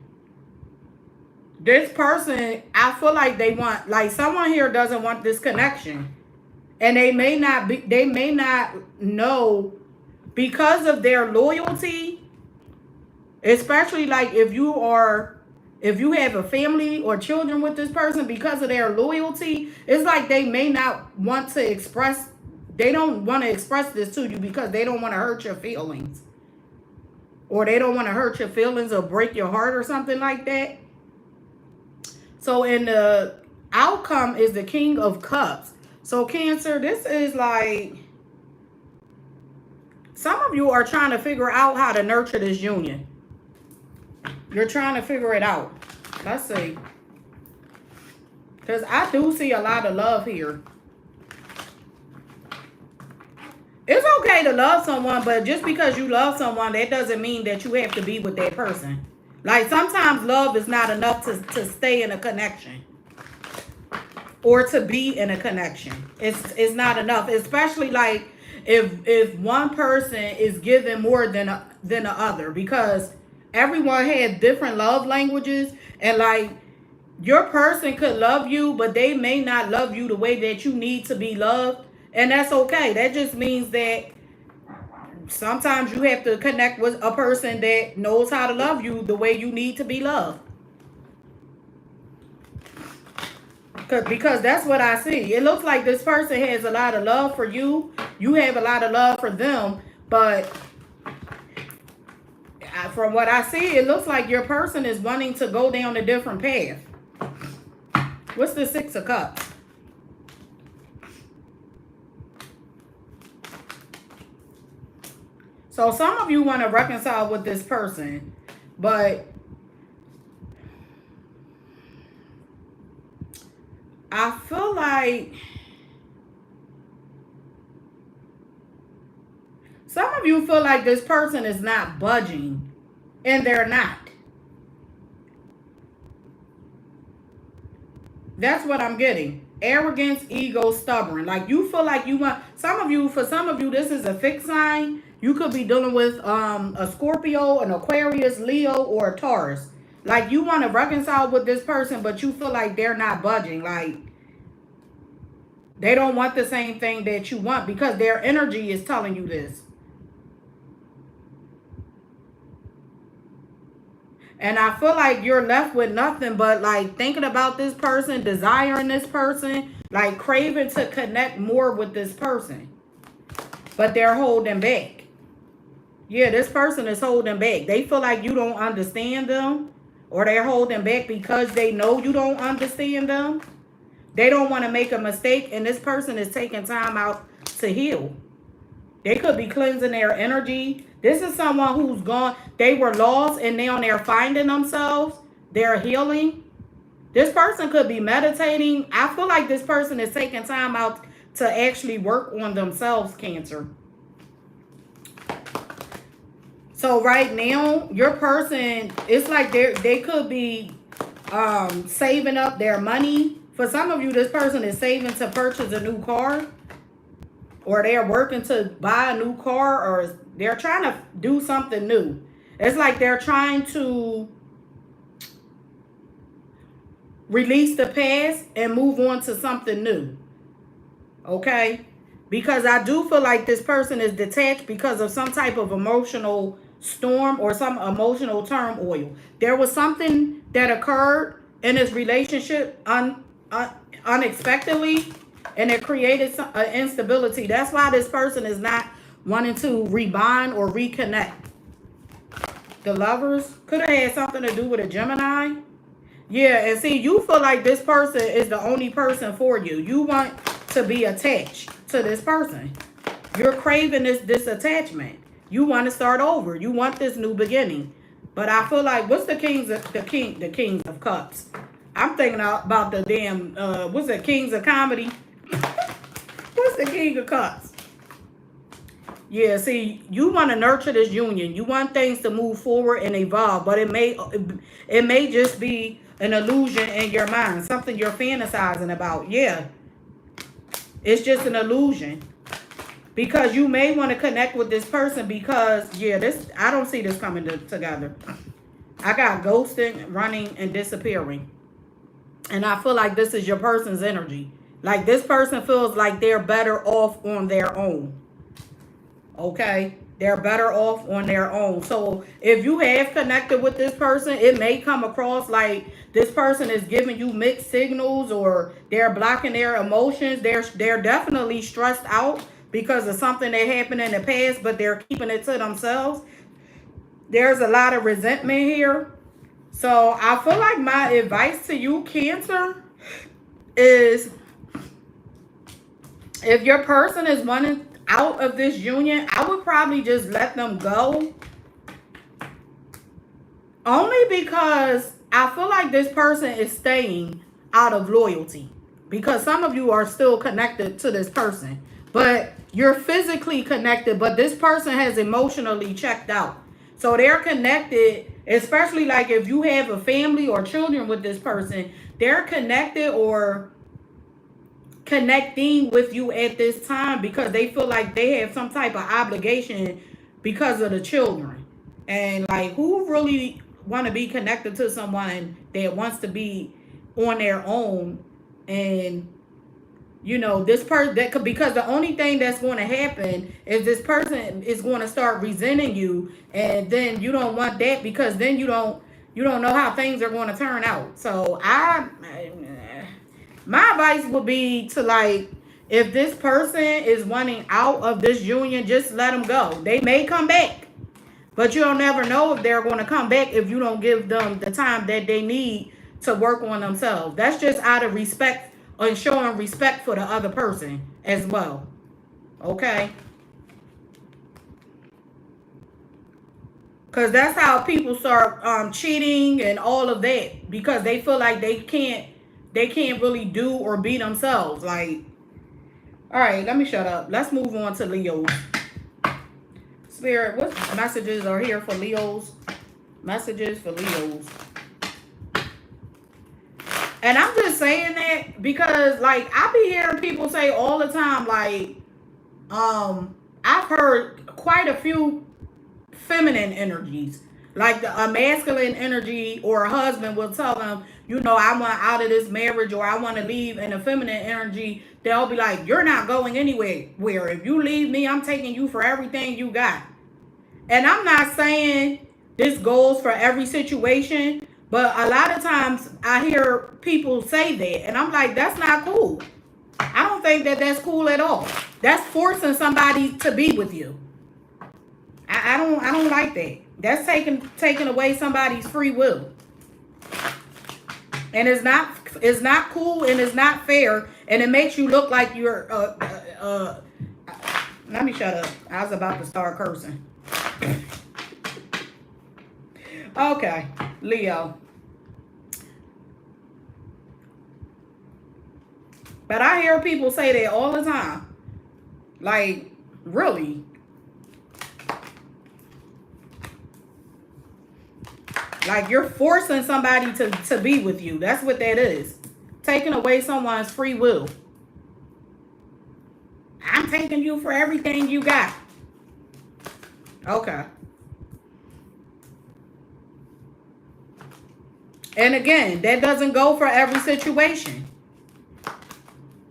This person, I feel like they want, like, someone here doesn't want this connection. And they may not know, because of their loyalty, Especially like if you have a family or children with this person, because of their loyalty, it's like they may not want to express, they don't want to express this to you because they don't want to hurt your feelings. Or they don't want to hurt your feelings or break your heart or something like that. So in the outcome is the King of Cups. So Cancer, this is like, some of you are trying to figure out how to nurture this union. You're trying to figure it out. Let's see. Because I do see a lot of love here. It's okay to love someone, but just because you love someone, that doesn't mean that you have to be with that person. Like, sometimes love is not enough to stay in a connection. Or to be in a connection. It's not enough. Especially like if one person is giving more than the other. Because everyone has different love languages. And like, your person could love you, but they may not love you the way that you need to be loved. And that's okay. That just means that sometimes you have to connect with a person that knows how to love you the way you need to be loved. Because that's what I see. It looks like this person has a lot of love for you. You have a lot of love for them. But from what I see, it looks like your person is wanting to go down a different path. What's the Six of Cups? So some of you want to reconcile with this person, but I feel like some of you feel like this person is not budging, and they're not. That's what I'm getting. Arrogance, ego, stubborn. Like, you feel like you want, for some of you, this is a fixed sign. You could be dealing with a Scorpio, an Aquarius, Leo, or a Taurus. Like, you want to reconcile with this person, but you feel like they're not budging. Like, they don't want the same thing that you want because their energy is telling you this. And I feel like you're left with nothing but like thinking about this person, desiring this person, like craving to connect more with this person. But they're holding back. Yeah, this person is holding back. They feel like you don't understand them, or they're holding back because they know you don't understand them. They don't want to make a mistake, and this person is taking time out to heal. They could be cleansing their energy. This is someone who's gone. They were lost, and now they're finding themselves. They're healing. This person could be meditating. I feel like this person is taking time out to actually work on themselves, Cancer. So right now, your person, it's like they could be saving up their money. For some of you, this person is saving to purchase a new car. Or they're working to buy a new car. Or they're trying to do something new. It's like they're trying to release the past and move on to something new. Okay? Because I do feel like this person is detached because of some type of emotional storm or some emotional turmoil. There was something that occurred in this relationship unexpectedly, and it created some instability. That's why this person is not wanting to rebind or reconnect. The Lovers could have had something to do with a Gemini. Yeah, and see, you feel like this person is the only person for you. You want to be attached to this person. You're craving this attachment. You want to start over. You want this new beginning. But I feel like, what's the Kings of Cups? I'm thinking about the damn what's the Kings of Comedy? What's the King of Cups? Yeah, see, you want to nurture this union. You want things to move forward and evolve, but it may just be an illusion in your mind, something you're fantasizing about. Yeah, it's just an illusion. Because you may want to connect with this person because, yeah, I don't see this coming together. I got ghosting, running, and disappearing. And I feel like this is your person's energy. Like, this person feels like they're better off on their own. Okay? They're better off on their own. So if you have connected with this person, it may come across like this person is giving you mixed signals, or they're blocking their emotions. They're definitely stressed out because of something that happened in the past, but they're keeping it to themselves. There's a lot of resentment here. So I feel like my advice to you, Cancer, is if your person is wanting out of this union, I would probably just let them go. Only because I feel like this person is staying out of loyalty. Because some of you are still connected to this person. But you're physically connected, but this person has emotionally checked out. So they're connected, especially like if you have a family or children with this person, they're connected or connecting with you at this time because they feel like they have some type of obligation because of the children. And like, who really want to be connected to someone that wants to be on their own? And you know, this person that could, because the only thing that's going to happen is this person is going to start resenting you, and then you don't want that, because then you don't know how things are going to turn out. So my advice would be to, like, if this person is wanting out of this union, just let them go. They may come back, but you'll never know if they're going to come back if you don't give them the time that they need to work on themselves. That's just out of respect and showing respect for the other person as well. Okay? Because that's how people start cheating and all of that, because they feel like they can't really do or be themselves. Like, all right, let me shut up. Let's move on to Leos. Spirit, what messages are here for Leos? Messages for Leos. And I'm just saying that because, like, I be hearing people say all the time, like, I've heard quite a few feminine energies. Like a masculine energy or a husband will tell them, you know, I want out of this marriage, or I want to leave. And a feminine energy, they'll be like, you're not going anywhere. Where if you leave me, I'm taking you for everything you got. And I'm not saying this goes for every situation, but a lot of times I hear people say that, and I'm like, that's not cool. I don't think that that's cool at all. That's forcing somebody to be with you. I don't like that. That's taking away somebody's free will. And it's not cool, and it's not fair, and it makes you look like you're let me shut up. I was about to start cursing. Okay, Leo. But I hear people say that all the time. Like, really? Like, you're forcing somebody to be with you. That's what that is. Taking away someone's free will. I'm taking you for everything you got. Okay. And again, that doesn't go for every situation.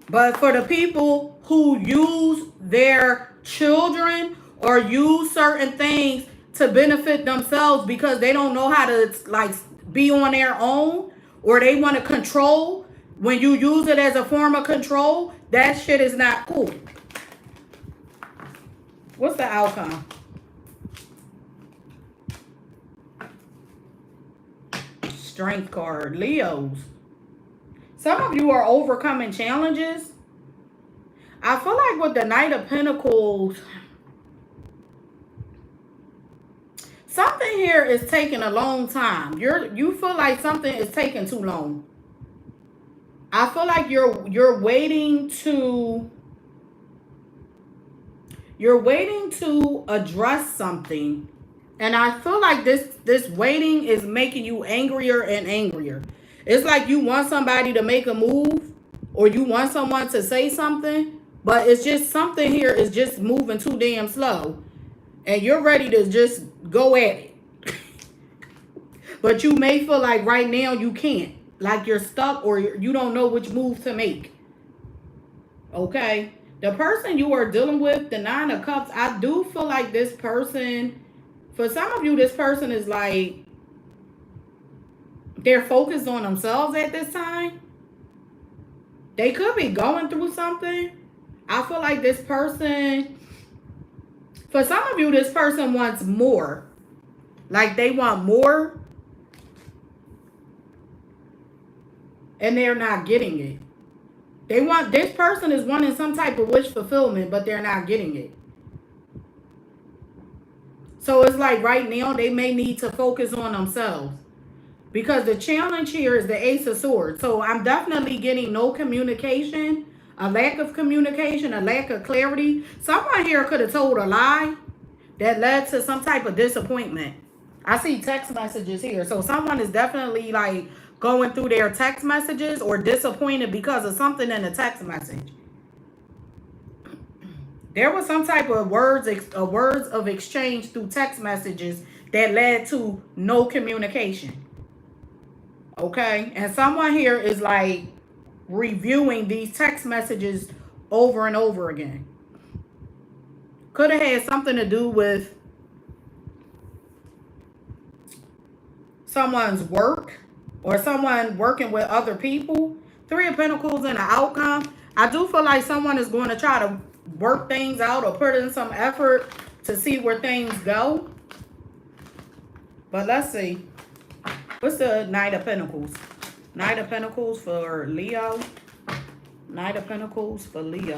But for the people who use their children or use certain things to benefit themselves because they don't know how to, like, be on their own, or they want to control, when you use it as a form of control, that shit is not cool. What's the outcome? Strength card. Leos. Some of you are overcoming challenges. I feel like with the Knight of Pentacles, something here is taking a long time. You feel like something is taking too long. I feel like you're waiting to address something. And I feel like this waiting is making you angrier and angrier. It's like you want somebody to make a move, or you want someone to say something, but it's just something here is just moving too damn slow. And you're ready to just go at it. But you may feel like right now you can't. Like you're stuck, or you don't know which move to make. Okay? The person you are dealing with, the Nine of Cups, I do feel like this person, for some of you, this person is like, they're focused on themselves at this time. They could be going through something. I feel like this person, for some of you, this person wants more. Like they want more. And they're not getting it. This person is wanting some type of wish fulfillment, but they're not getting it. So it's like right now, they may need to focus on themselves. Because the challenge here is the Ace of Swords. So I'm definitely getting no communication, a lack of communication, a lack of clarity. Someone here could have told a lie that led to some type of disappointment. I see text messages here. So someone is definitely like going through their text messages or disappointed because of something in the text message. There was some type of words of exchange through text messages that led to no communication. Okay, and someone here is like reviewing these text messages over and over again. Could have had something to do with someone's work or someone working with other people. Three of Pentacles and an outcome. I do feel like someone is going to try to work things out or put in some effort to see where things go. But let's see. What's the Knight of Pentacles? Knight of Pentacles for Leo. Knight of Pentacles for Leo.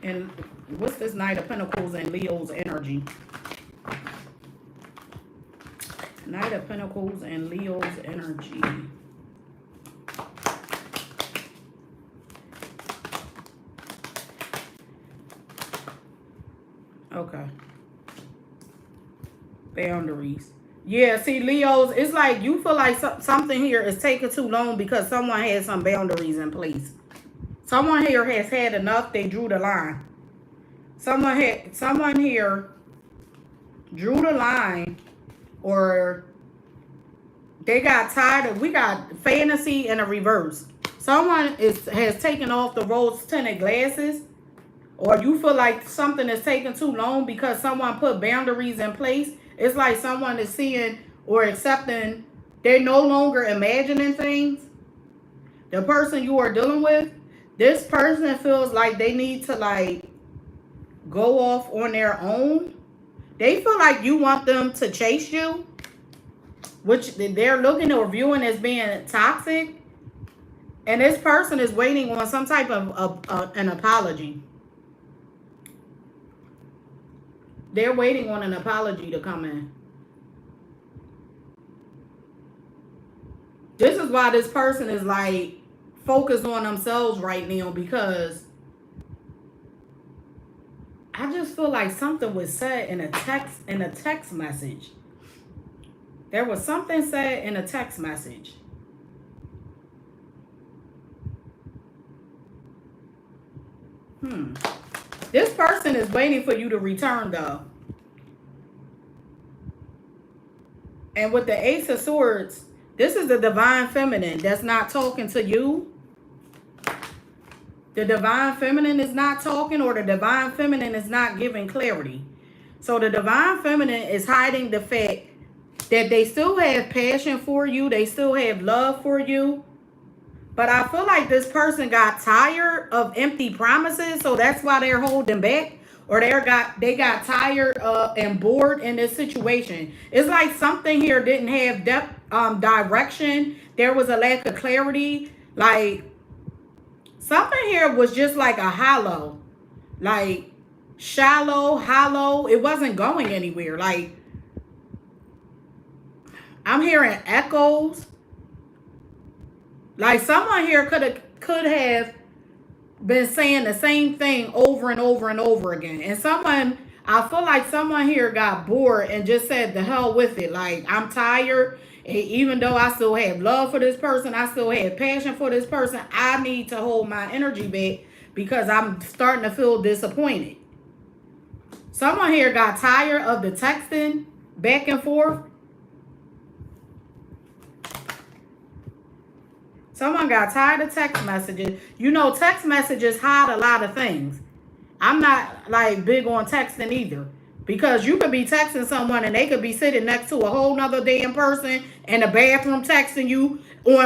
And what's this Knight of Pentacles and Leo's energy? Knight of Pentacles and Leo's energy. Okay. Boundaries. Yeah, see, Leos, it's like you feel like something here is taking too long because someone had some boundaries in place. Someone here has had enough. They drew the line. Someone here drew the line, or they got tired of, we got fantasy in a reverse. Someone has taken off the rose-tinted glasses, or you feel like something is taking too long because someone put boundaries in place. It's like someone is seeing or accepting, they're no longer imagining things. The person you are dealing with, this person feels like they need to like go off on their own. They feel like you want them to chase you, which they're looking or viewing as being toxic. And this person is waiting on some type of an apology. They're waiting on an apology to come in. This is why this person is like focused on themselves right now, because I just feel like something was said in a text message. There was something said in a text message. This person is waiting for you to return, though. And with the Ace of Swords, this is the Divine Feminine that's not talking to you. The Divine Feminine is not talking, or the Divine Feminine is not giving clarity. So the Divine Feminine is hiding the fact that they still have passion for you. They still have love for you. But I feel like this person got tired of empty promises, so that's why they're holding back. Or they got tired and bored in this situation. It's like something here didn't have depth, direction. There was a lack of clarity. Like something here was just like a hollow, like shallow, hollow. It wasn't going anywhere. Like I'm hearing echoes. Like someone here could have been saying the same thing over and over and over again. And I feel like someone here got bored and just said the hell with it. Like, I'm tired. And even though I still have love for this person, I still have passion for this person, I need to hold my energy back because I'm starting to feel disappointed. Someone here got tired of the texting back and forth. Someone got tired of text messages. You know, text messages hide a lot of things. I'm not like big on texting either. Because you could be texting someone and they could be sitting next to a whole nother damn person in the bathroom texting you, or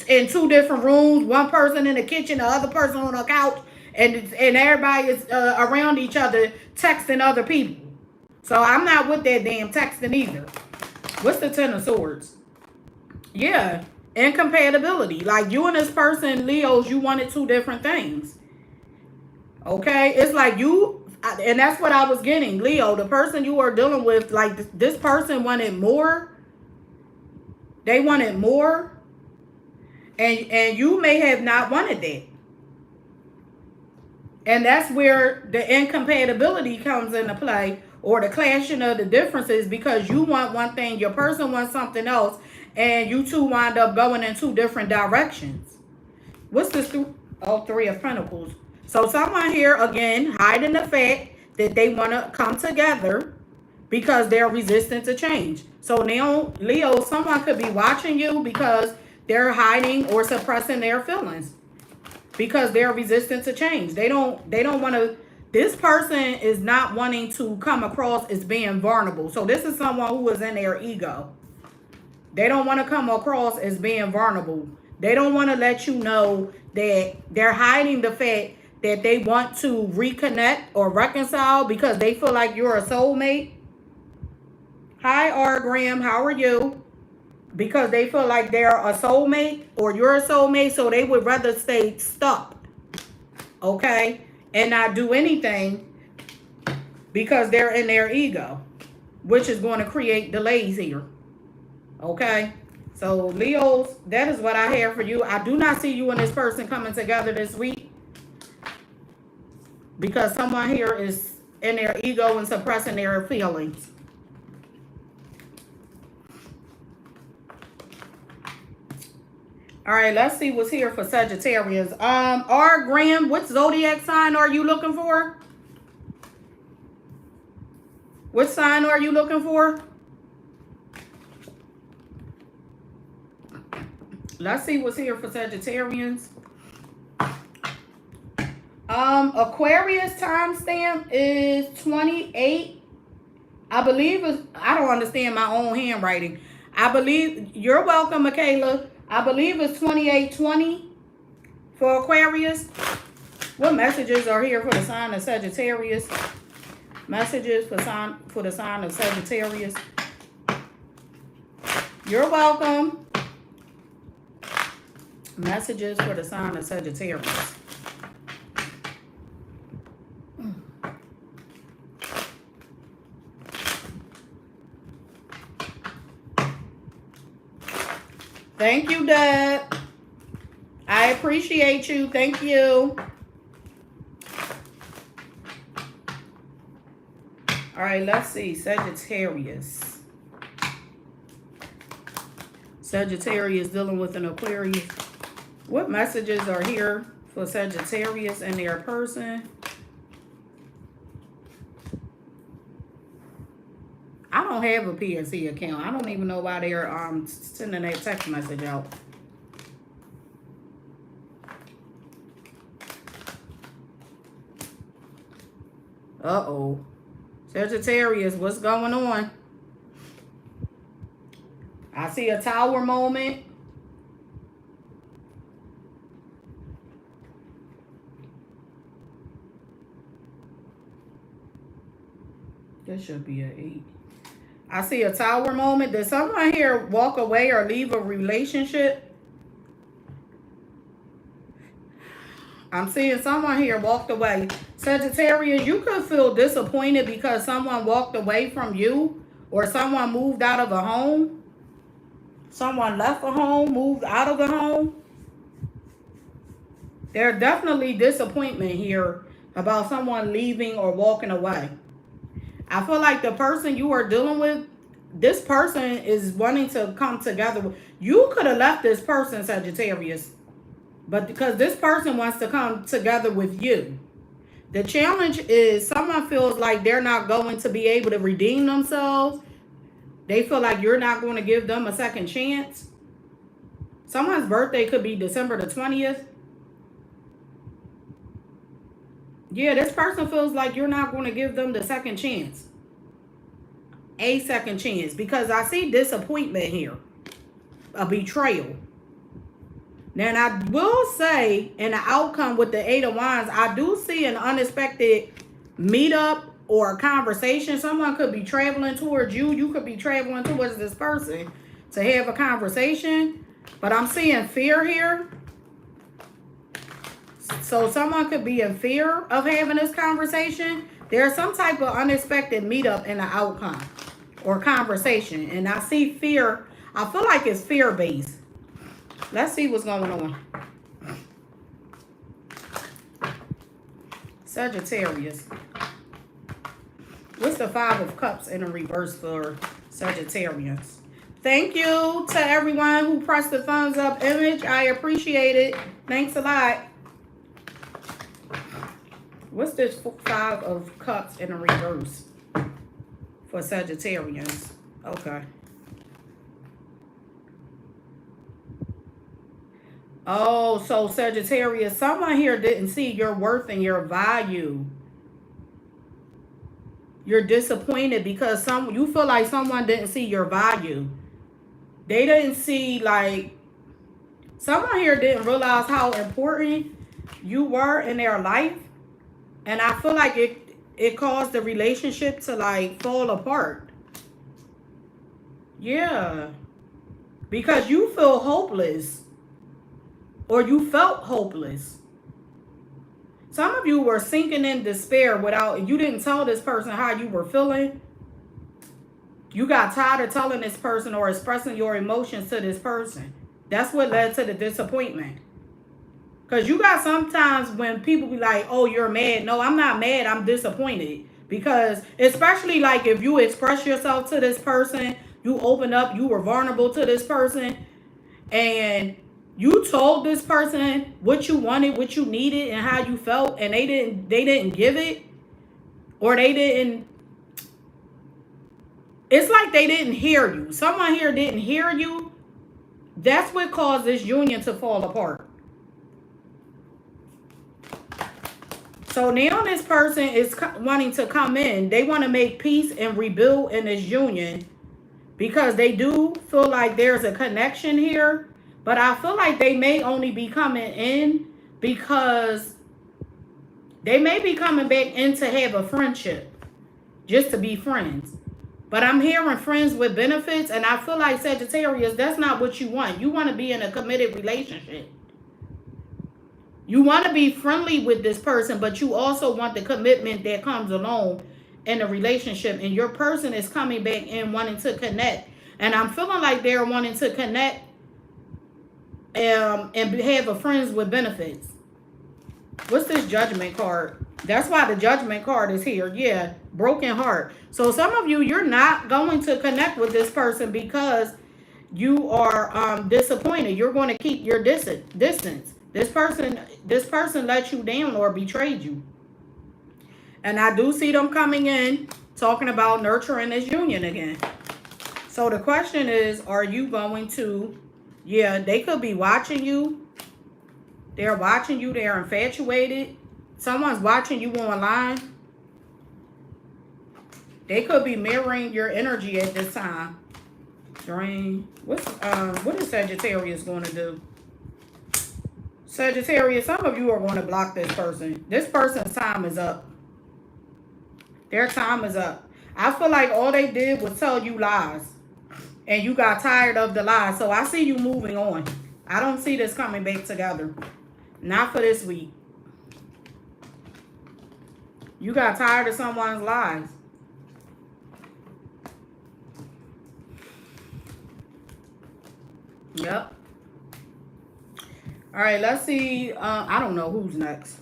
in two different rooms. One person in the kitchen, the other person on the couch, and everybody is around each other texting other people. So I'm not with that damn texting either. What's the Ten of Swords? Yeah, incompatibility. Like you and this person, Leos, you wanted two different things. Okay, it's like you, and that's what I was getting, Leo. The person you are dealing with, like this person wanted more. They wanted more, and you may have not wanted that. And that's where the incompatibility comes into play, or the clashing of the differences, because you want one thing, your person wants something else, and you two wind up going in two different directions. What's this? Three of Pentacles. So someone here, again, hiding the fact that they want to come together because they're resistant to change. So now, Leo, someone could be watching you because they're hiding or suppressing their feelings because they're resistant to change. They don't want to, this person is not wanting to come across as being vulnerable. So this is someone who is in their ego. They don't want to come across as being vulnerable. They don't want to let you know that they're hiding the fact that they want to reconnect or reconcile because they feel like you're a soulmate. Hi, R. Graham. How are you? Because they feel like they're a soulmate or you're a soulmate, so they would rather stay stuck, okay, and not do anything because they're in their ego, which is going to create delays here, okay? So, Leos, that is what I have for you. I do not see you and this person coming together this week, because someone here is in their ego and suppressing their feelings. All right, let's see what's here for Sagittarius. R. Graham, what zodiac sign are you looking for? What sign are you looking for? Let's see what's here for Sagittarians. Aquarius timestamp is 28. I believe I don't understand my own handwriting. I believe, you're welcome, Michaela. I believe it's 2820 for Aquarius. What messages are here for the sign of Sagittarius? Messages for the sign of Sagittarius. You're welcome. Messages for the sign of Sagittarius. Thank you, Deb. I appreciate you. Thank you. All right, let's see. Sagittarius. Sagittarius dealing with an Aquarius. What messages are here for Sagittarius and their person? I don't have a PNC account. I don't even know why they're sending that text message out. Uh-oh. Sagittarius, what's going on? I see a tower moment. This should be an 8. I see a tower moment. Did someone here walk away or leave a relationship? I'm seeing someone here walked away. Sagittarius, you could feel disappointed because someone walked away from you, or someone moved out of a home. Someone left a home, moved out of the home. There's definitely disappointment here about someone leaving or walking away. I feel like the person you are dealing with, this person is wanting to come together. You could have left this person, Sagittarius, but because this person wants to come together with you. The challenge is someone feels like they're not going to be able to redeem themselves. They feel like you're not going to give them a second chance. Someone's birthday could be December the 20th. Yeah, this person feels like you're not going to give them the second chance. A second chance. Because I see disappointment here. A betrayal. Now, I will say, in the outcome with the Eight of Wands, I do see an unexpected meetup or a conversation. Someone could be traveling towards you. You could be traveling towards this person to have a conversation. But I'm seeing fear here. So someone could be in fear of having this conversation. There's some type of unexpected meetup in the outcome or conversation. And I see fear. I feel like it's fear-based. Let's see what's going on. Sagittarius. What's the Five of Cups in the reverse for Sagittarius? Thank you to everyone who pressed the thumbs up image. I appreciate it. Thanks a lot. What's this Five of Cups in the reverse for Sagittarius? Okay. Oh, so Sagittarius, someone here didn't see your worth and your value. You're disappointed because you feel like someone didn't see your value. They didn't see, like, someone here didn't realize how important you were in their life. And I feel like it caused the relationship to, like, fall apart. Yeah. Because you feel hopeless. Or you felt hopeless. Some of you were sinking in despair you didn't tell this person how you were feeling. You got tired of telling this person or expressing your emotions to this person. That's what led to the disappointment. Because you got sometimes when people be like, oh, you're mad. No, I'm not mad. I'm disappointed. Because especially like if you express yourself to this person, you open up, you were vulnerable to this person, and you told this person what you wanted, what you needed, and how you felt, and they didn't give it, or they didn't. It's like they didn't hear you. Someone here didn't hear you. That's what caused this union to fall apart. So now this person is wanting to come in. They want to make peace and rebuild in this union because they do feel like there's a connection here. But I feel like they may only be coming in because they may be coming back in to have a friendship. Just to be friends. But I'm hearing friends with benefits. And I feel like Sagittarius, that's not what you want. You want to be in a committed relationship. You want to be friendly with this person. But you also want the commitment that comes along in a relationship. And your person is coming back in wanting to connect. And I'm feeling like they're wanting to connect. And have a friends with benefits. What's this Judgment card? That's why the Judgment card is here. Yeah, broken heart. So some of you, you're not going to connect with this person because you are disappointed. You're going to keep your distance. This person let you down or betrayed you. And I do see them coming in talking about nurturing this union again. So the question is, are you going to... Yeah, they could be watching you. They're watching you. They're infatuated. Someone's watching you online. They could be mirroring your energy at this time. Drain. What is Sagittarius going to do? Sagittarius, some of you are going to block this person. This person's time is up. Their time is up. I feel like all they did was tell you lies. And you got tired of the lies. So I see you moving on. I don't see this coming back together. Not for this week. You got tired of someone's lies. Yep. All right, let's see. I don't know who's next.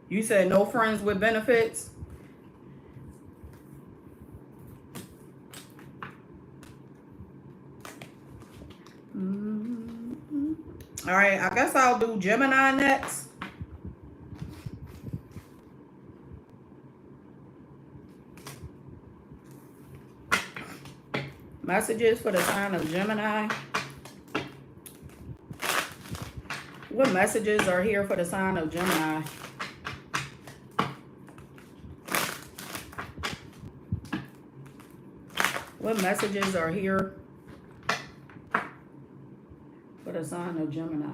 You said no friends with benefits. All right, I guess I'll do Gemini next. Messages for the sign of Gemini. What messages are here for the sign of Gemini? What messages are here for the sign of Gemini?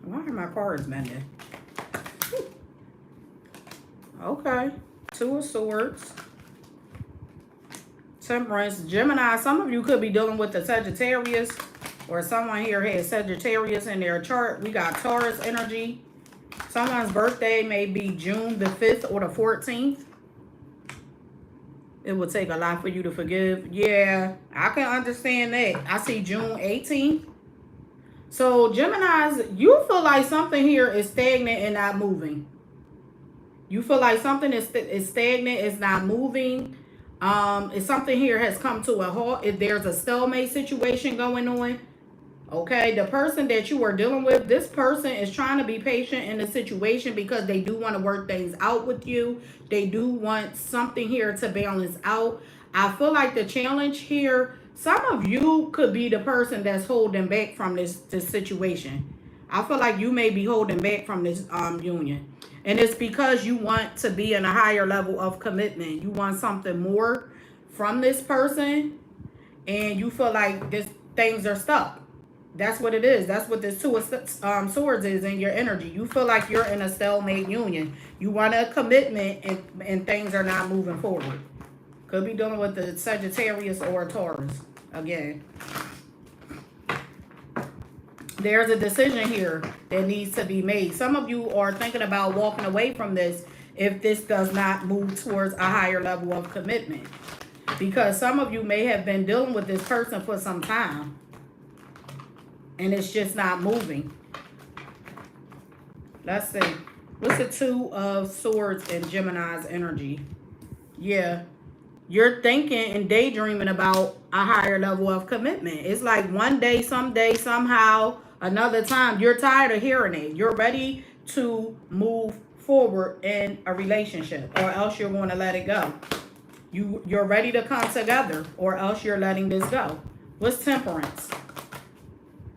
Why are my cards bending? Okay. Two of Swords. Temperance. Gemini, some of you could be dealing with the Sagittarius, or someone here has Sagittarius in their chart. We got Taurus energy. Someone's birthday may be June the 5th or the 14th. It would take a lot for you to forgive. Yeah, I can understand that. I see June 18th. So, Geminis, you feel like something here is stagnant and not moving. You feel like something is stagnant, is not moving. If something here has come to a halt, if there's a stalemate situation going on, okay, the person that you are dealing with, this person is trying to be patient in the situation because they do want to work things out with you. They do want something here to balance out. I feel like the challenge here, some of you could be the person that's holding back from this situation. I feel like you may be holding back from this union. And it's because you want to be in a higher level of commitment. You want something more from this person. And you feel like things are stuck. That's what it is. That's what this Two of Swords is in your energy. You feel like you're in a stalemate union. You want a commitment and things are not moving forward. Could be dealing with the Sagittarius or Taurus again. There's a decision here that needs to be made. Some of you are thinking about walking away from this if this does not move towards a higher level of commitment. Because some of you may have been dealing with this person for some time. And it's just not moving. Let's see. What's the Two of Swords in Gemini's energy? Yeah. You're thinking and daydreaming about a higher level of commitment. It's like one day, someday, somehow, another time. You're tired of hearing it. You're ready to move forward in a relationship, or else you're going to let it go. You're ready to come together, or else you're letting this go. What's Temperance?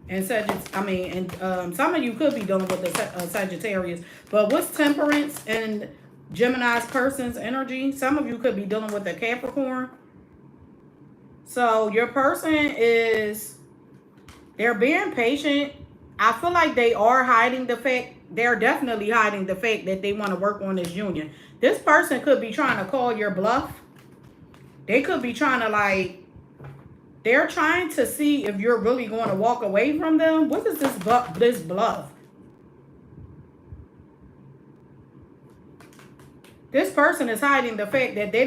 And some of you could be dealing with the Sagittarius, but what's Temperance and Gemini's person's energy? Some of you could be dealing with a Capricorn. So your person they're being patient. I feel like they are hiding the fact, they're definitely hiding the fact that they want to work on this union. This person could be trying to call your bluff. They could be trying to they're trying to see if you're really going to walk away from them. What is this bluff? This person is hiding the fact that they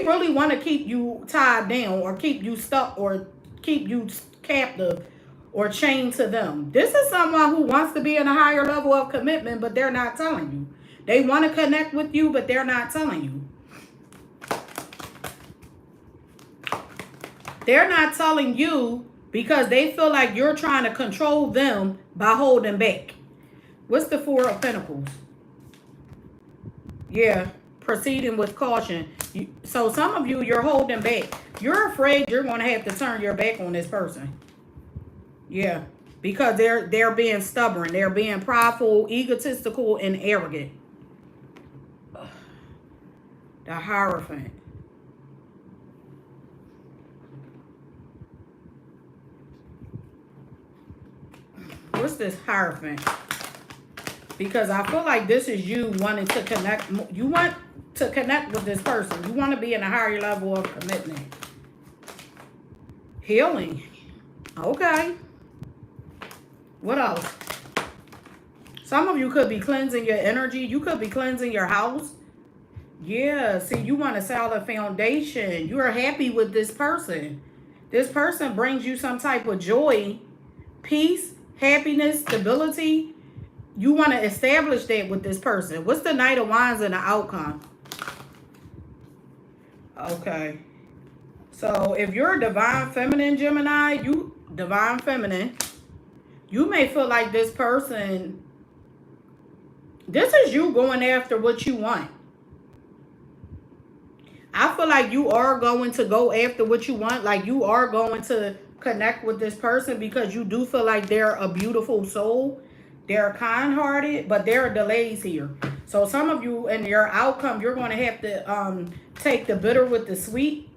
really want to keep you tied down, or keep you stuck, or keep you captive, or chained to them. This is someone who wants to be in a higher level of commitment, but they're not telling you. They want to connect with you, but they're not telling you. They're not telling you because they feel like you're trying to control them by holding back. What's the Four of Pentacles? Yeah, proceeding with caution. So some of you, you're holding back. You're afraid you're going to have to turn your back on this person. Yeah, because they're being stubborn. They're being prideful, egotistical, and arrogant. The Hierophant. What's this Hierophant? Because I feel like this is you wanting to connect. You want to connect with this person. You want to be in a higher level of commitment. Healing. Okay. What else? Some of you could be cleansing your energy. You could be cleansing your house. Yeah. See, you want a solid foundation. You are happy with this person. This person brings you some type of joy, peace, happiness, stability. You want to establish that with this person. What's the Knight of Wands and the outcome? Okay. So if you're a divine feminine Gemini, divine feminine, you may feel like this person This is you going after what you want. I feel like you are going to go after what you want. Like you are going to connect with this person because you do feel like they're a beautiful soul. They're kind-hearted, but there are delays here. So some of you in your outcome, you're going to have to take the bitter with the sweet,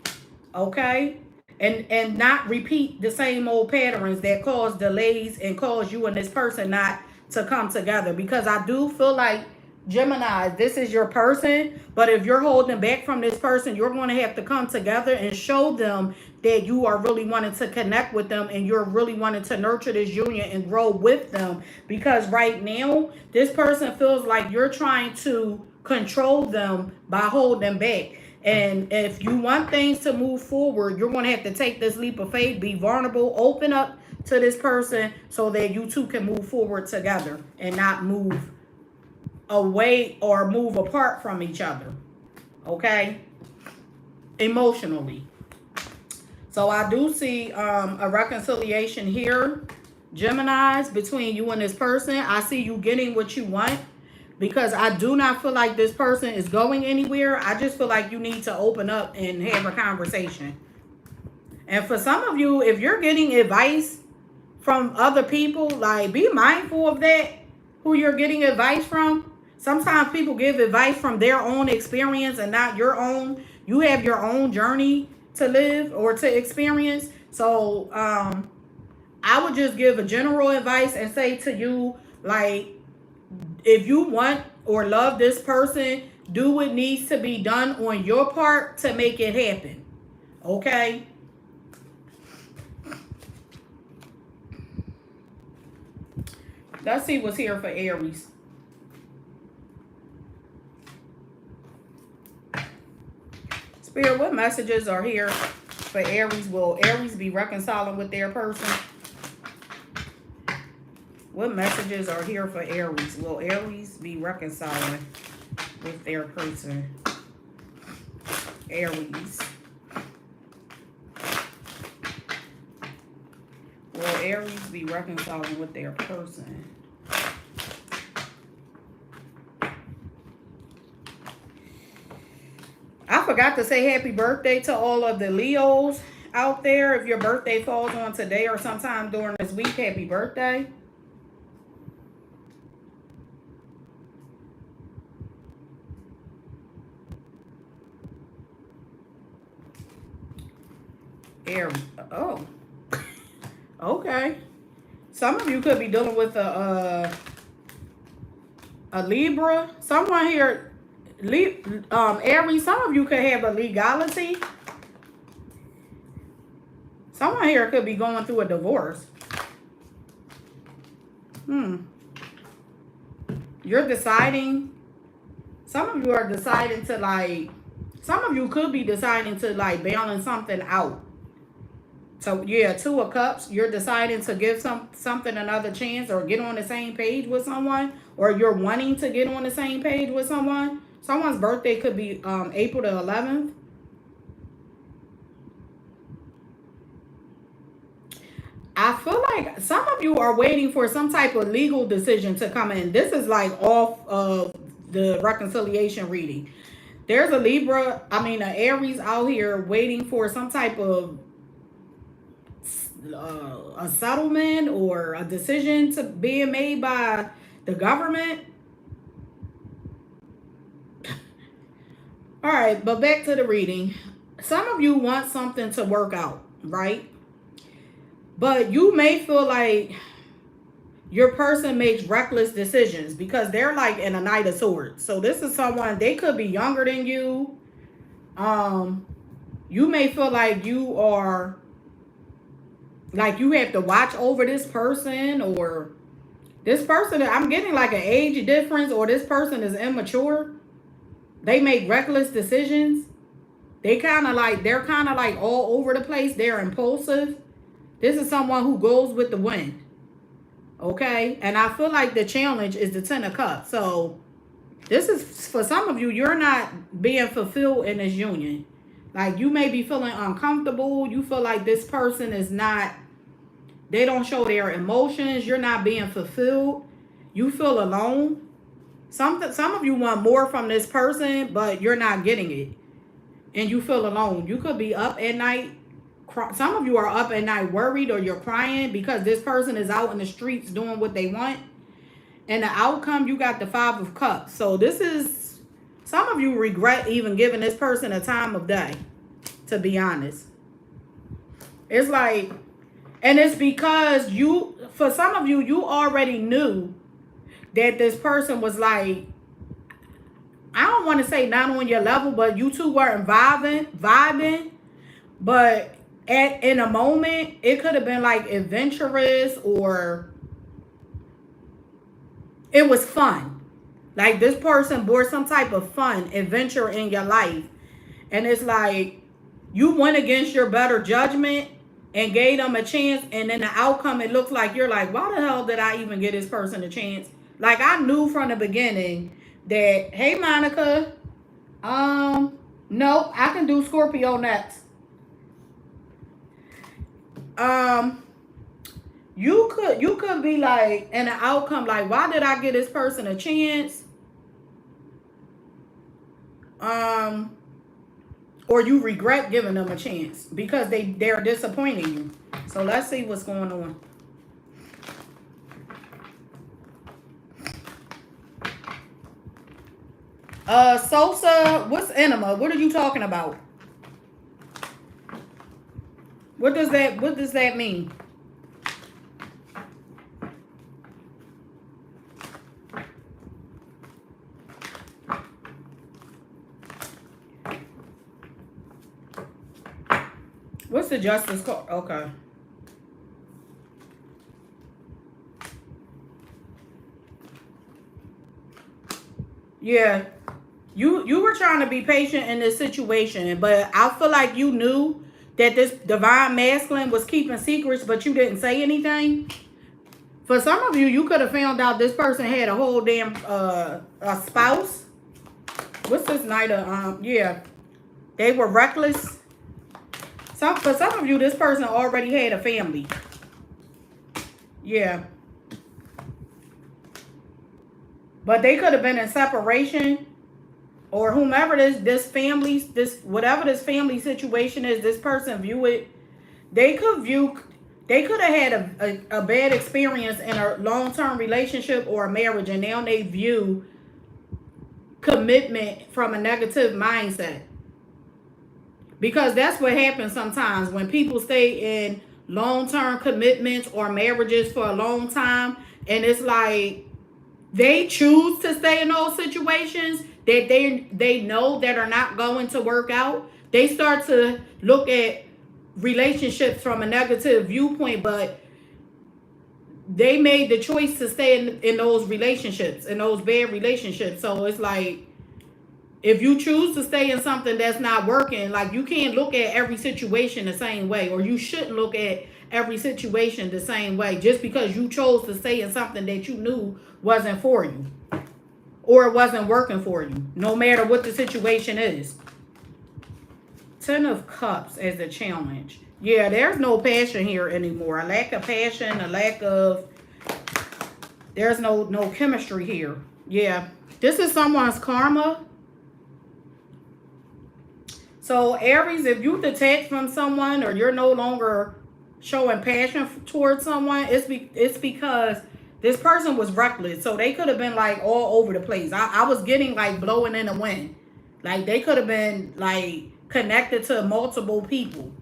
okay? And not repeat the same old patterns that cause delays and cause you and this person not to come together. Because I do feel like, Gemini, this is your person, but if you're holding back from this person, you're going to have to come together and show them that you are really wanting to connect with them and you're really wanting to nurture this union and grow with them. Because right now, this person feels like you're trying to control them by holding back. And if you want things to move forward, you're going to have to take this leap of faith, be vulnerable, open up to this person so that you two can move forward together and not move away or move apart from each other, okay, emotionally. So I do see a reconciliation here, Geminis, between you and this person. I see you getting what you want because I do not feel like this person is going anywhere. I just feel like you need to open up and have a conversation. And for some of you, if you're getting advice from other people, like be mindful of that, who you're getting advice from. Sometimes people give advice from their own experience and not your own. You have your own journey to live or to experience. So I would just give a general advice and say to you, like, if you want or love this person, do what needs to be done on your part to make it happen. Okay? Let's see what's here for Aries. Spirit, what messages are here for Aries? Will Aries be reconciling with their person? What messages are here for Aries? Will Aries be reconciling with their person? Aries. Will Aries be reconciling with their person? I forgot to say happy birthday to all of the Leos out there. If your birthday falls on today or sometime during this week, happy birthday. Aries. Oh. Okay. Some of you could be dealing with a Libra. Someone here, Aries, some of you could have a legality. Someone here could be going through a divorce. You're deciding. Some of you are deciding to, like, some of you could be deciding to, like, balance something out. So, yeah, 2 of Cups, you're deciding to give something another chance or get on the same page with someone, or you're wanting to get on the same page with someone. Someone's birthday could be April the 11th. I feel like some of you are waiting for some type of legal decision to come in. This is like off of the reconciliation reading. There's a Libra, an Aries out here waiting for some type of a settlement or a decision to being made by the government. All right, but back to the reading. Some of you want something to work out, right? But you may feel like your person makes reckless decisions because they're like in a Knight of Swords. So this is someone, they could be younger than you. You may feel like you are, like you have to watch over this person, or this person, I'm getting like an age difference, or this person is immature. They make reckless decisions. They're kind of like all over the place. They're impulsive. This is someone who goes with the wind. Okay? And I feel like the challenge is the 10 of Cups. So this is, for some of you, you're not being fulfilled in this union. Like you may be feeling uncomfortable. You feel like this person is not, they don't show their emotions. You're not being fulfilled. You feel alone. Some of you want more from this person, but you're not getting it. And you feel alone. You could be up at night. Some of you are up at night worried, or you're crying because this person is out in the streets doing what they want. And the outcome, you got the 5 of Cups. So this is, some of you regret even giving this person a time of day, to be honest. It's like, and it's because you, for some of you, you already knew that this person was like, I don't want to say not on your level, but you two weren't vibing. But in a moment, it could have been like adventurous, or it was fun. Like this person brought some type of fun, adventure in your life. And it's like you went against your better judgment and gave them a chance. And then the outcome, it looks like you're like, why the hell did I even give this person a chance? Like I knew from the beginning that, hey, Monica, no, I can do Scorpio next. You could be like, in the outcome, like, why did I give this person a chance? Or you regret giving them a chance because they're disappointing you. So let's see what's going on. Sosa, what's enema? What are you talking about? What does that mean? What's the justice card? Okay. Yeah. You were trying to be patient in this situation, but I feel like you knew that this divine masculine was keeping secrets, but you didn't say anything. For some of you, you could have found out this person had a whole damn a spouse. What's this Knight of yeah. They were reckless. For some of you, this person already had a family. Yeah. But they could have been in separation, or whomever whatever this family situation is, this person view it. They could have had a bad experience in a long-term relationship or a marriage, and now they view commitment from a negative mindset. Because that's what happens sometimes when people stay in long-term commitments or marriages for a long time, and it's like they choose to stay in those situations that they know that are not going to work out. They start to look at relationships from a negative viewpoint, but they made the choice to stay in those relationships, in those bad relationships. So it's like, if you choose to stay in something that's not working, like you can't look at every situation the same way, or you shouldn't look at every situation the same way just because you chose to stay in something that you knew wasn't for you or it wasn't working for you, no matter what the situation is. 10 of Cups as a challenge. Yeah, there's no passion here anymore. A lack of passion, a lack of, there's no chemistry here. Yeah, this is someone's karma. So Aries, if you detach from someone or you're no longer showing passion towards someone, it's because this person was reckless. So they could have been like all over the place. I was getting like blowing in the wind. Like they could have been like connected to multiple people.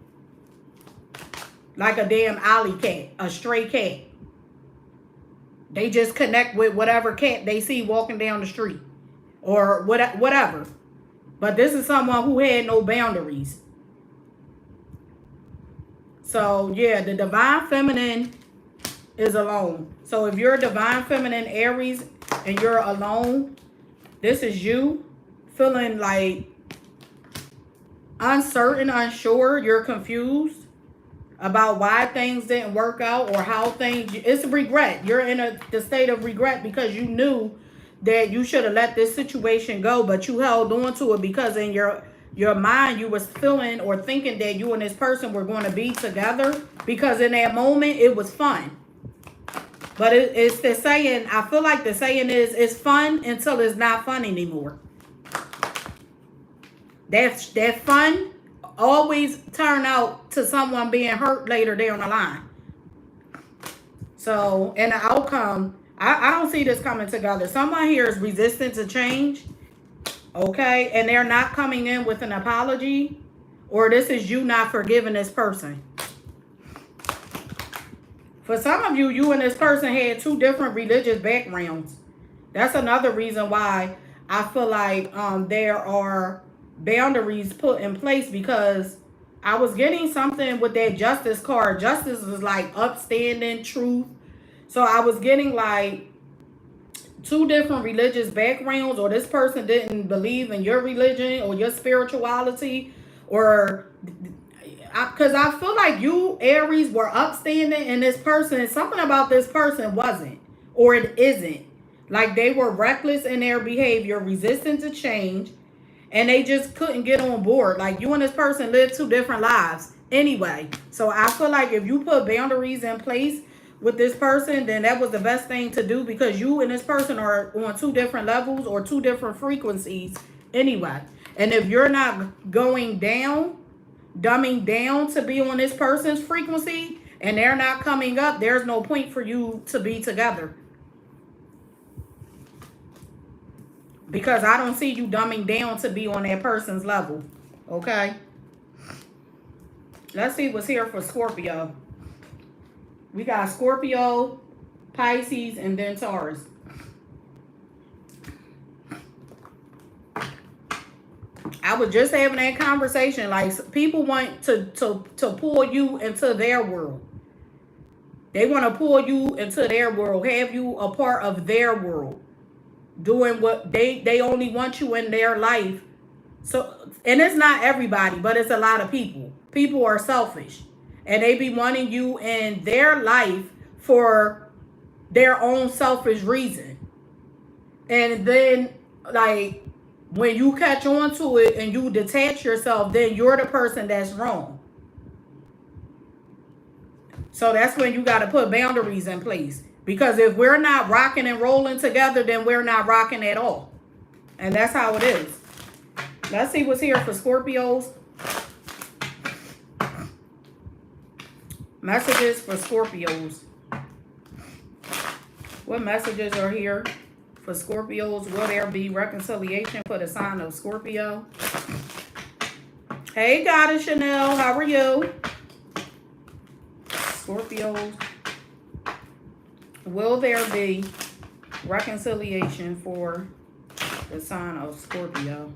Like a damn alley cat, a stray cat. They just connect with whatever cat they see walking down the street or whatever. But this is someone who had no boundaries. So, yeah, the divine feminine is alone. So, if you're a divine feminine Aries and you're alone, this is you feeling like uncertain, unsure. You're confused about why things didn't work out or how things... It's regret. You're in the state of regret because you knew that you should have let this situation go, but you held on to it because in your mind you was feeling or thinking that you and this person were going to be together because in that moment it was fun. But it's the saying, I feel like the saying is, it's fun until it's not fun anymore. That fun always turn out to someone being hurt later down the line. So, in the outcome, I don't see this coming together. Someone here is resistant to change, okay? And they're not coming in with an apology, or this is you not forgiving this person. For some of you, you and this person had two different religious backgrounds. That's another reason why I feel like there are boundaries put in place, because I was getting something with that justice card. Justice is like upstanding, truth. So I was getting like two different religious backgrounds, or this person didn't believe in your religion or your spirituality, or because I feel like you, Aries, were upstanding, and this person, something about this person wasn't, or it isn't. Like they were reckless in their behavior, resistant to change, and they just couldn't get on board. Like you and this person lived two different lives anyway. So I feel like if you put boundaries in place with this person, then that was the best thing to do, because you and this person are on two different levels or two different frequencies anyway. And if you're not going down, dumbing down to be on this person's frequency, and they're not coming up, there's no point for you to be together. Because I don't see you dumbing down to be on that person's level. Okay? Let's see what's here for Scorpio. We got Scorpio, Pisces, and then Taurus. I was just having that conversation. Like, people want to pull you into their world. They want to pull you into their world, have you a part of their world, doing what they only want you in their life. So, and it's not everybody, but it's a lot of people. People are selfish, and they be wanting you in their life for their own selfish reason. And then, like, when you catch on to it and you detach yourself, then you're the person that's wrong. So that's when you got to put boundaries in place. Because if we're not rocking and rolling together, then we're not rocking at all. And that's how it is. Let's see what's here for Scorpios. Messages for Scorpios. What messages are here for Scorpios? Will there be reconciliation for the sign of Scorpio? Hey, Goddess Chanel, how are you? Scorpios. Will there be reconciliation for the sign of Scorpio?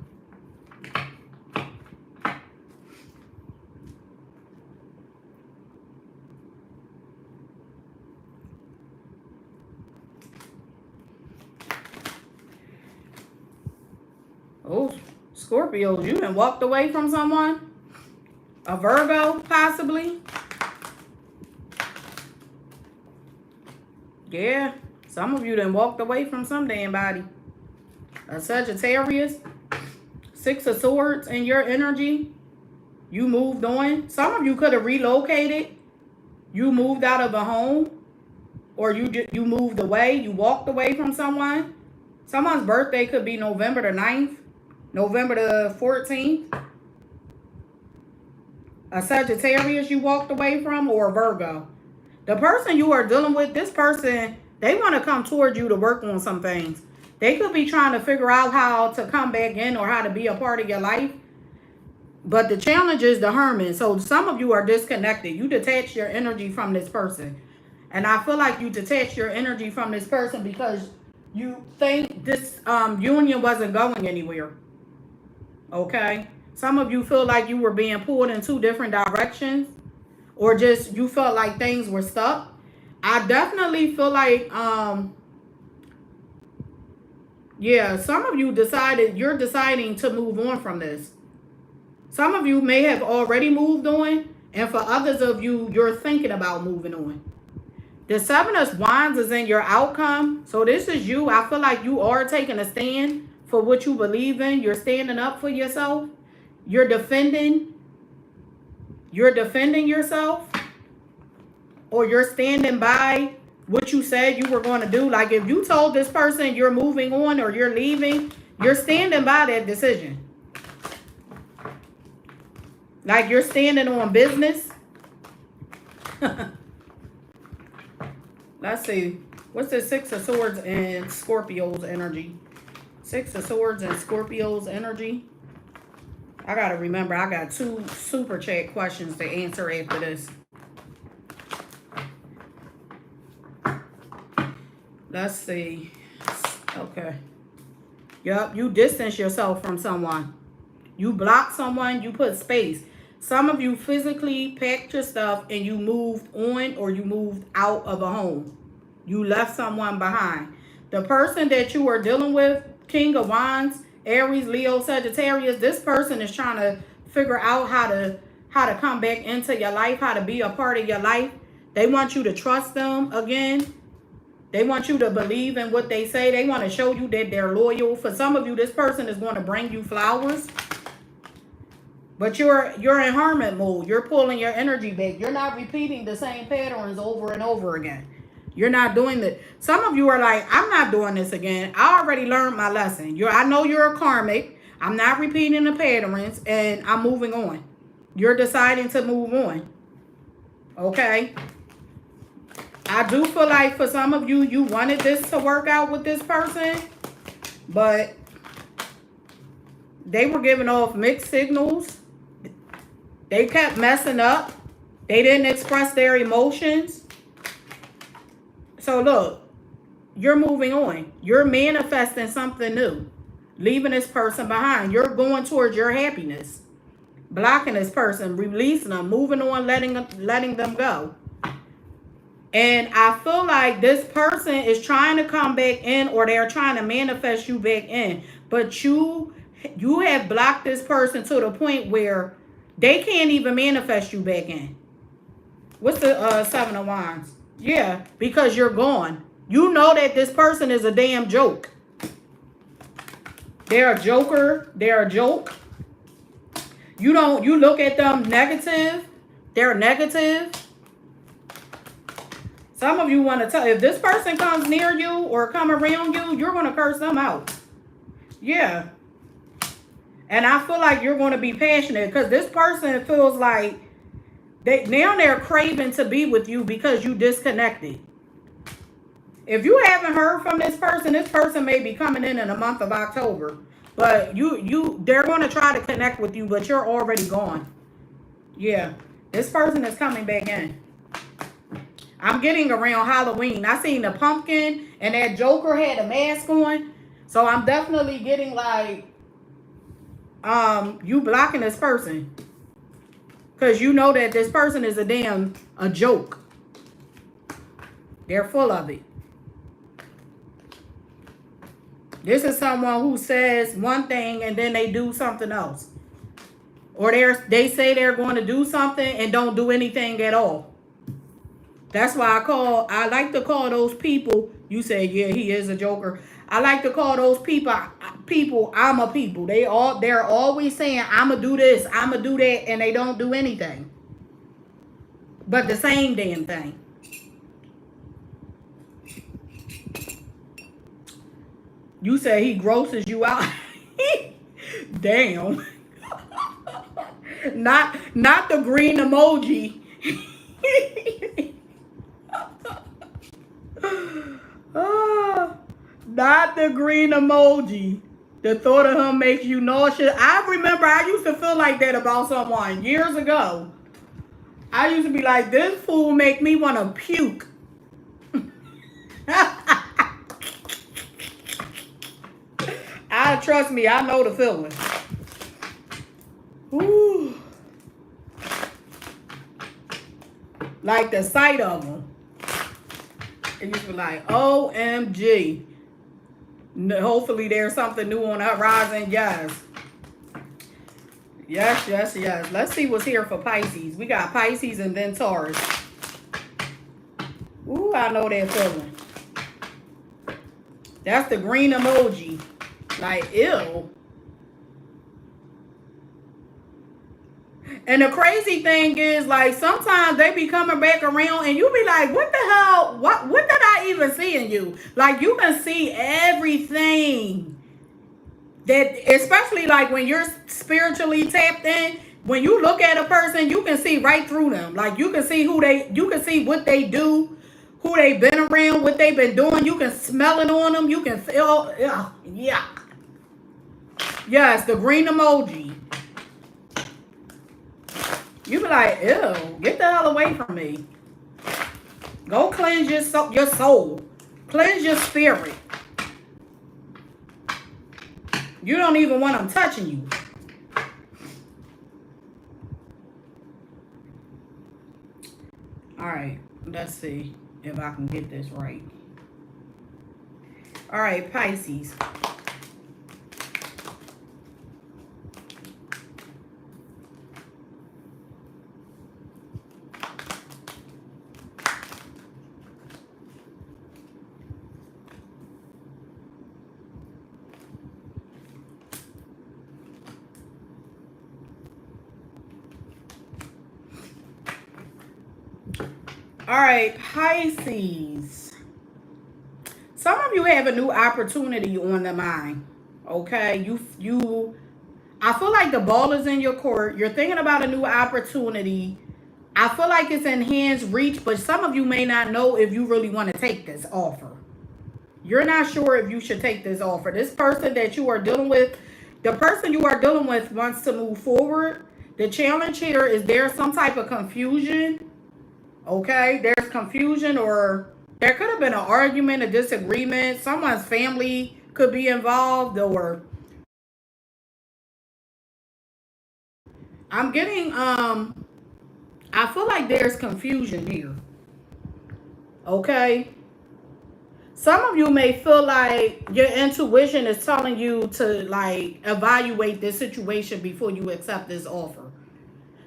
Oh, Scorpio, you done walked away from someone? A Virgo, possibly? Yeah, some of you done walked away from some damn body. A Sagittarius, Six of Swords in your energy. You moved on. Some of you could have relocated. You moved out of a home. Or you moved away. You walked away from someone. Someone's birthday could be November the 9th. November the 14th. A Sagittarius you walked away from, or a Virgo. The person you are dealing with, this person, they want to come toward you to work on some things. They could be trying to figure out how to come back in or how to be a part of your life. But the challenge is the Hermit. So some of you are disconnected. You detach your energy from this person. And I feel like you detach your energy from this person because you think this union wasn't going anywhere. Okay? Some of you feel like you were being pulled in two different directions. Or just you felt like things were stuck. I definitely feel like, yeah, some of you you're deciding to move on from this. Some of you may have already moved on. And for others of you, you're thinking about moving on. The Seven of Wands is in your outcome. So this is you. I feel like you are taking a stand for what you believe in. You're standing up for yourself. You're defending yourself, or you're standing by what you said you were going to do. Like if you told this person you're moving on or you're leaving, you're standing by that decision. Like you're standing on business. Let's see. What's the Six of Swords and Scorpio's energy? Six of Swords and Scorpio's energy. I got to remember, I got 2 super chat questions to answer after this. Let's see. Okay. Yup, you distance yourself from someone. You block someone, you put space. Some of you physically packed your stuff and you moved on or you moved out of a home. You left someone behind. The person that you are dealing with, King of Wands, Aries, Leo, Sagittarius, this person is trying to figure out how to come back into your life, how to be a part of your life. They want you to trust them again. They want you to believe in what they say. They want to show you that they're loyal. For some of you, this person is going to bring you flowers. But you're in hermit mode. You're pulling your energy back. You're not repeating the same patterns over and over again. You're not doing that. Some of you are like, I'm not doing this again. I already learned my lesson. I know you're a karmic. I'm not repeating the patterns and I'm moving on. You're deciding to move on. Okay. I do feel like for some of you, you wanted this to work out with this person, but they were giving off mixed signals. They kept messing up. They didn't express their emotions. So look, you're moving on. You're manifesting something new. Leaving this person behind. You're going towards your happiness. Blocking this person, releasing them, moving on, letting them go. And I feel like this person is trying to come back in or they're trying to manifest you back in. But you have blocked this person to the point where they can't even manifest you back in. What's the 7 of Wands? Yeah, because you're gone. You know that this person is a damn joke. They're a joker. They're a joke. You look at them negative. They're negative. Some of you want to tell, if this person comes near you or come around you, you're going to curse them out. Yeah. And I feel like you're going to be passionate because this person feels like they're craving to be with you because you disconnected. If you haven't heard from this person may be coming in the month of October. But they're going to try to connect with you, but you're already gone. Yeah. This person is coming back in. I'm getting around Halloween. I seen the pumpkin and that Joker had a mask on. So I'm definitely getting like, you blocking this person. Because you know that this person is a joke. They're full of it. This is someone who says one thing and then they do something else. Or they say they're going to do something and don't do anything at all. That's why I like to call those people, you say, yeah, he is a joker. I like to call those people, I'm a people. They're always saying, I'm going to do this, I'm going to do that, and they don't do anything. But the same damn thing. You say he grosses you out. Damn. Not the green emoji. Not the green emoji. The thought of him makes you nauseous. I remember I used to feel like that about someone years ago. I used to be like, this fool make me want to puke. Trust me, I know the feeling. Ooh. Like the sight of them. It used to be like, OMG. Hopefully there's something new on the horizon. Yes. Yes, yes, yes. Let's see what's here for Pisces. We got Pisces and then Taurus. Ooh, I know that feeling. That's the green emoji. Like, ew. And the crazy thing is, like, sometimes they be coming back around and you be like, what the hell? What did I even see in you? Like, you can see everything. That, especially like when you're spiritually tapped in, when you look at a person, you can see right through them. Like, you can see you can see what they do, who they've been around, what they've been doing. You can smell it on them. You can feel, yeah. Yes, the green emoji. You be like, ew, get the hell away from me. Go cleanse your soul. Cleanse your spirit. You don't even want them touching you. All right, let's see if I can get this right. All right, Pisces. All right, Pisces. Some of you have a new opportunity on the mind. Okay, I feel like the ball is in your court. You're thinking about a new opportunity. I feel like it's in hand's reach, but some of you may not know if you really want to take this offer. You're not sure if you should take this offer. This person that you are dealing with, the person you are dealing with wants to move forward. The challenge here is there's some type of confusion. Okay, there's confusion, or there could have been an argument, a disagreement. Someone's family could be involved, or I'm getting, I feel like there's confusion here. Okay. Some of you may feel like your intuition is telling you to, like, evaluate this situation before you accept this offer.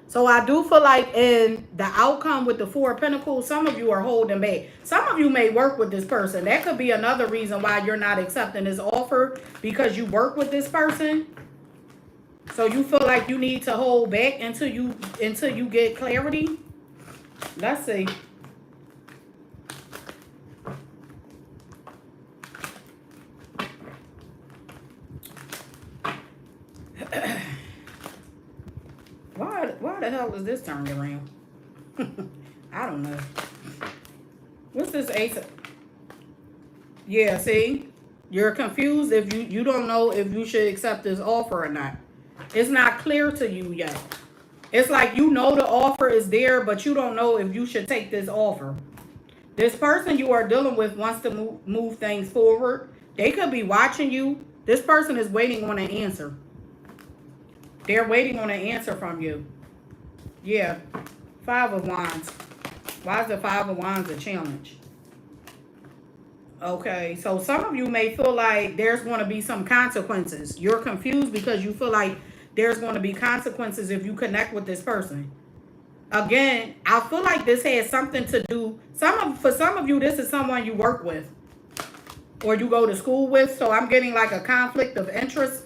So I do feel like in the outcome with the Four of Pentacles, some of you are holding back. Some of you may work with this person. That could be another reason why you're not accepting this offer, because you work with this person. So you feel like you need to hold back until you get clarity. Let's see. Why the hell is this turned around? I don't know. What's this ace? Yeah, see? You're confused if you don't know if you should accept this offer or not. It's not clear to you yet. It's like you know the offer is there, but you don't know if you should take this offer. This person you are dealing with wants to move things forward. They could be watching you. This person is waiting on an answer. They're waiting on an answer from you. Yeah. Five of Wands. Why is the Five of Wands a challenge? Okay. So some of you may feel like there's going to be some consequences. You're confused because you feel like there's going to be consequences if you connect with this person. Again, I feel like this has something to do. For some of you, this is someone you work with or you go to school with. So I'm getting like a conflict of interest.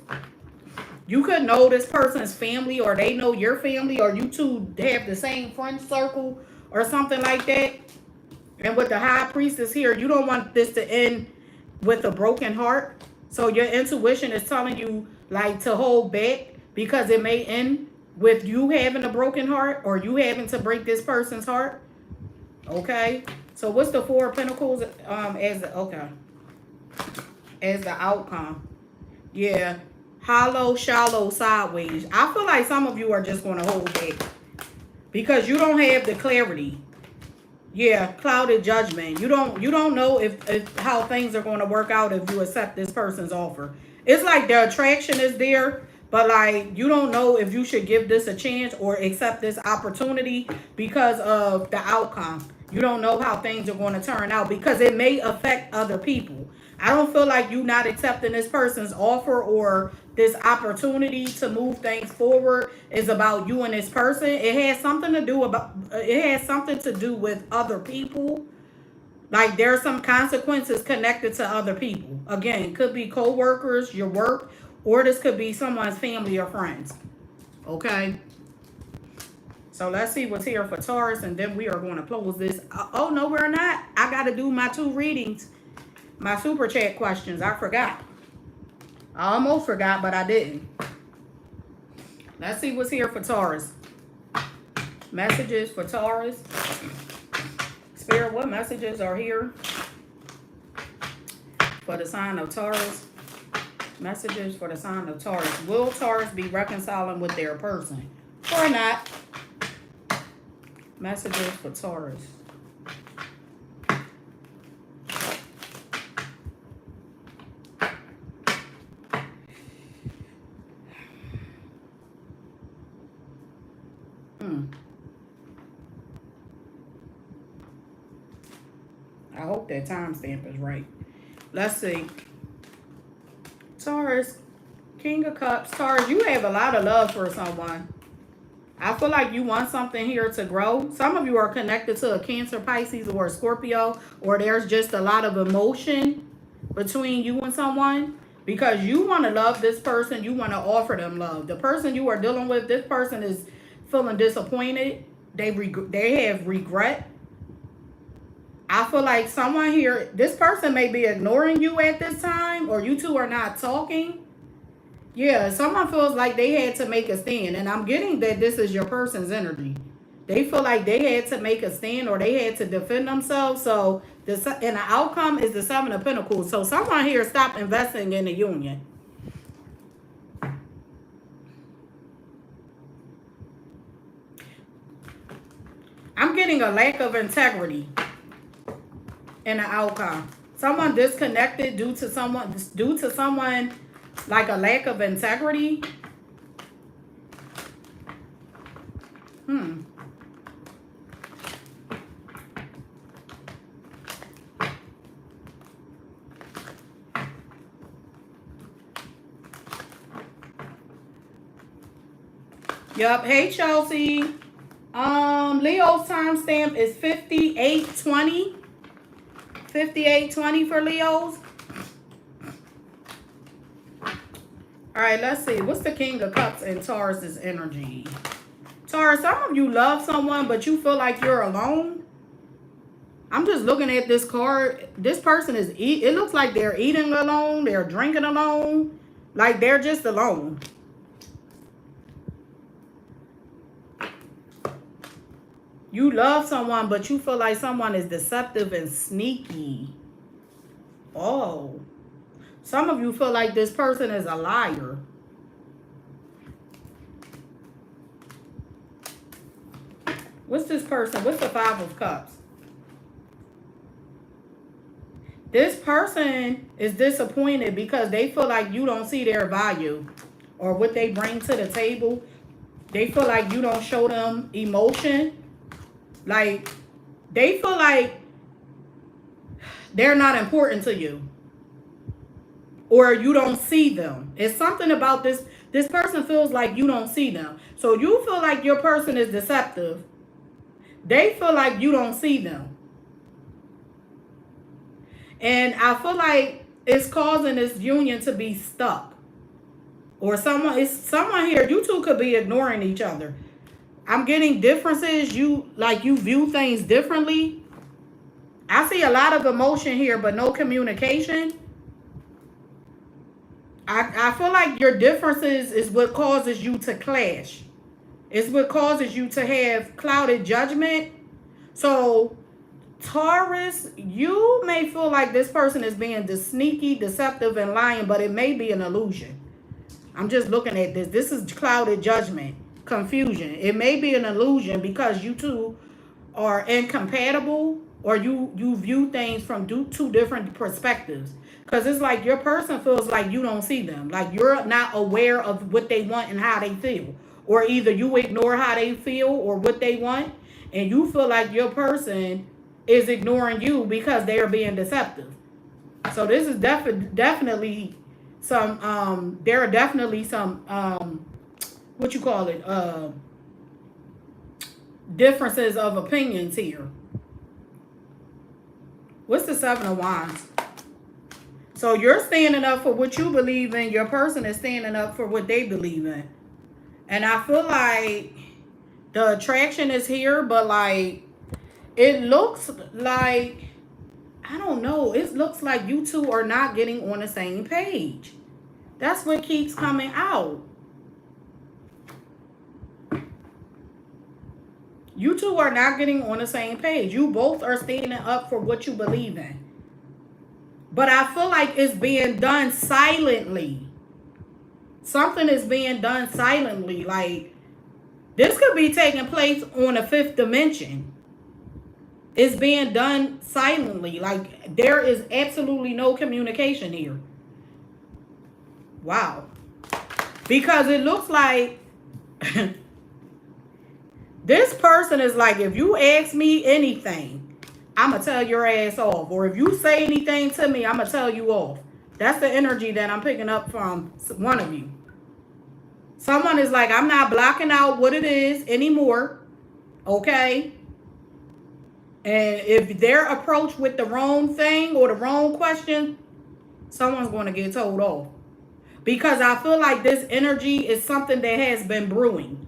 You could know this person's family, or they know your family, or you two have the same friend circle or something like that. And with the High Priestess here, you don't want this to end with a broken heart. So your intuition is telling you, like, to hold back, because it may end with you having a broken heart or you having to break this person's heart. Okay. So what's the Four of Pentacles as the outcome? Yeah. Hollow, shallow, sideways. I feel like some of you are just going to hold back because you don't have the clarity. Yeah, clouded judgment. You don't know if how things are going to work out if you accept this person's offer. It's like the attraction is there, but like you don't know if you should give this a chance or accept this opportunity because of the outcome. You don't know how things are going to turn out because it may affect other people. I don't feel like you not accepting this person's offer or this opportunity to move things forward is about you and this person. It has something to do with other people. Like there's some consequences connected to other people. Again, could be co-workers, your work, or this could be someone's family or friends. Okay. So let's see what's here for Taurus, and then we are going to close this. Oh, no, we're not. I got to do my 2 readings, my super chat questions. I forgot. I almost forgot, but I didn't. Let's see what's here for Taurus. Messages for Taurus. Spirit, what messages are here for the sign of Taurus? Messages for the sign of Taurus. Will Taurus be reconciling with their person or not? Messages for Taurus. I hope that timestamp is right. Let's see. Taurus, King of Cups. Taurus, you have a lot of love for someone. I feel like you want something here to grow. Some of you are connected to a Cancer, Pisces, or a Scorpio, or there's just a lot of emotion between you and someone because you want to love this person. You want to offer them love. The person you are dealing with, this person is feeling disappointed. They have regret. I feel like someone here, this person may be ignoring you at this time, or you two are not talking. Yeah, someone feels like they had to make a stand, and I'm getting that this is your person's energy. They feel like they had to make a stand, or they had to defend themselves. So, and the outcome is the 7 of Pentacles. So, someone here stopped investing in the union. I'm getting a lack of integrity in the outcome. Someone disconnected due to someone like a lack of integrity. Yup. Hey, Chelsea. Leo's timestamp is 5820. 5820 for Leos. All right, let's see. What's the King of Cups in Taurus's energy? Taurus, some of you love someone, but you feel like you're alone. I'm just looking at this card. This person is it looks like they're eating alone, they're drinking alone, like they're just alone. You love someone, but you feel like someone is deceptive and sneaky. Oh. Some of you feel like this person is a liar. What's this person? What's the 5 of Cups? This person is disappointed because they feel like you don't see their value or what they bring to the table. They feel like you don't show them emotion. Like, they feel like they're not important to you. Or you don't see them. It's something about this. This person feels like you don't see them. So you feel like your person is deceptive. They feel like you don't see them. And I feel like it's causing this union to be stuck. Or someone here, you two could be ignoring each other. I'm getting differences. You view things differently. I see a lot of emotion here, but no communication. I feel like your differences is what causes you to clash. It's what causes you to have clouded judgment. So, Taurus, you may feel like this person is being sneaky, deceptive, and lying, but it may be an illusion. I'm just looking at this. This is clouded judgment, confusion. It may be an illusion because you two are incompatible, or you view things from two different perspectives. Because it's like your person feels like you don't see them. Like you're not aware of what they want and how they feel. Or either you ignore how they feel or what they want. And you feel like your person is ignoring you because they are being deceptive. So this is definitely some, there are definitely some, differences of opinions here. What's the 7 of Wands? So you're standing up for what you believe in. Your person is standing up for what they believe in. And I feel like The attraction is here, but like, it looks like, I don't know. It looks like you two are not getting on the same page. That's what keeps coming out. You two are not getting on the same page. You both are standing up for what you believe in. But I feel like it's being done silently. Something is being done silently. Like, this could be taking place on a fifth dimension. It's being done silently. Like, there is absolutely no communication here. Wow. Because it looks like this person is like, if you ask me anything, I'm going to tell your ass off. Or if you say anything to me, I'm going to tell you off. That's the energy that I'm picking up from one of you. Someone is like, I'm not blocking out what it is anymore. Okay? And if they're approached with the wrong thing or the wrong question, someone's going to get told off. Because I feel like this energy is something that has been brewing.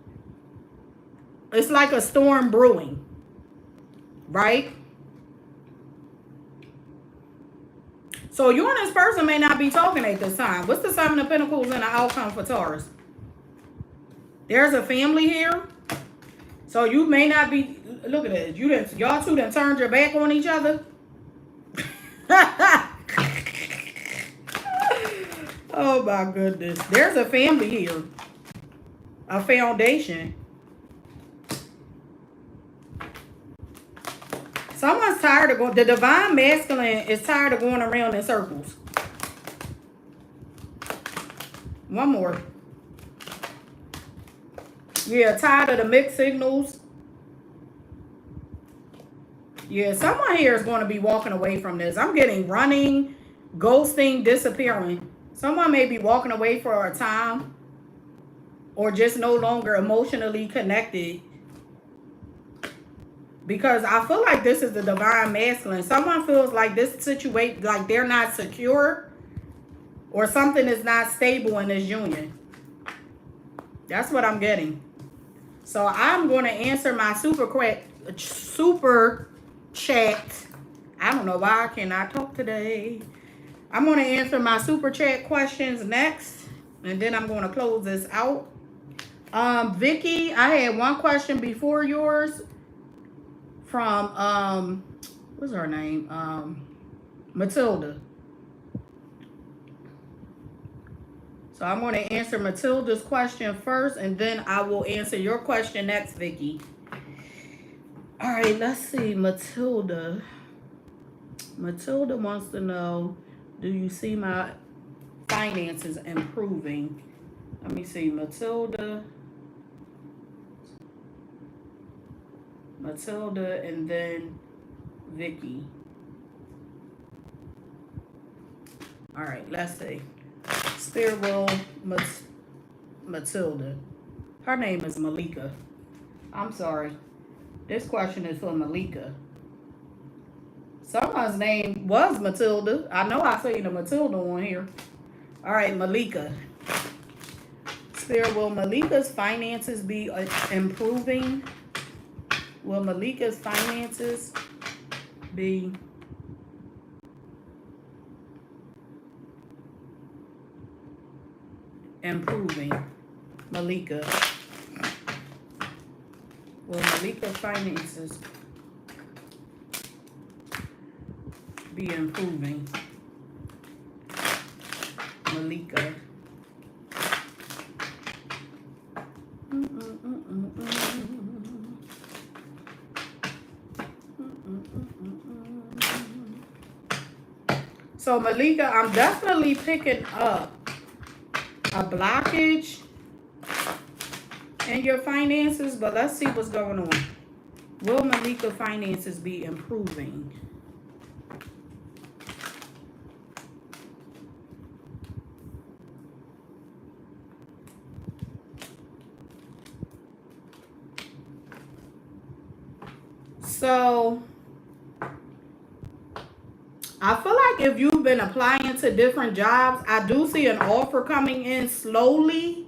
It's like a storm brewing. Right? So you and this person may not be talking at this time. What's the Seven of Pentacles and the outcome for Taurus? There's a family here. So you may not be, look at this. Y'all two done turned your back on each other. Oh my goodness. There's a family here. A foundation. Someone's tired of going, the divine masculine is tired of going around in circles. One more. Yeah, tired of the mixed signals. Yeah, someone here is going to be walking away from this. I'm getting running, ghosting, disappearing. Someone may be walking away for a time or just no longer emotionally connected. Because I feel like this is the divine masculine. Someone feels like this situation, like they're not secure or something is not stable in this union. That's what I'm getting. So I'm going to answer my super chat. I don't know why I cannot talk today. I'm going to answer my super chat questions next. And then I'm going to close this out. Vickii, I had one question before yours. From what's her name? Matilda. So I'm going to answer Matilda's question first, and then I will answer your question next, Vickii. All right, let's see. Matilda wants to know, do you see my finances improving? Let me see. Matilda, and then Vickii. All right, let's see. Spirit will Matilda. Her name is Malika. I'm sorry. This question is for Malika. Someone's name was Matilda. I know I seen a Matilda on here. All right, Malika. Spirit, will Malika's finances be improving? Will Malika's finances be improving? Malika. Will Malika's finances be improving? Malika. So Malika, I'm definitely picking up a blockage in your finances, but let's see what's going on. Will Malika finances be improving? So I feel like if you've been applying to different jobs, I do see an offer coming in slowly.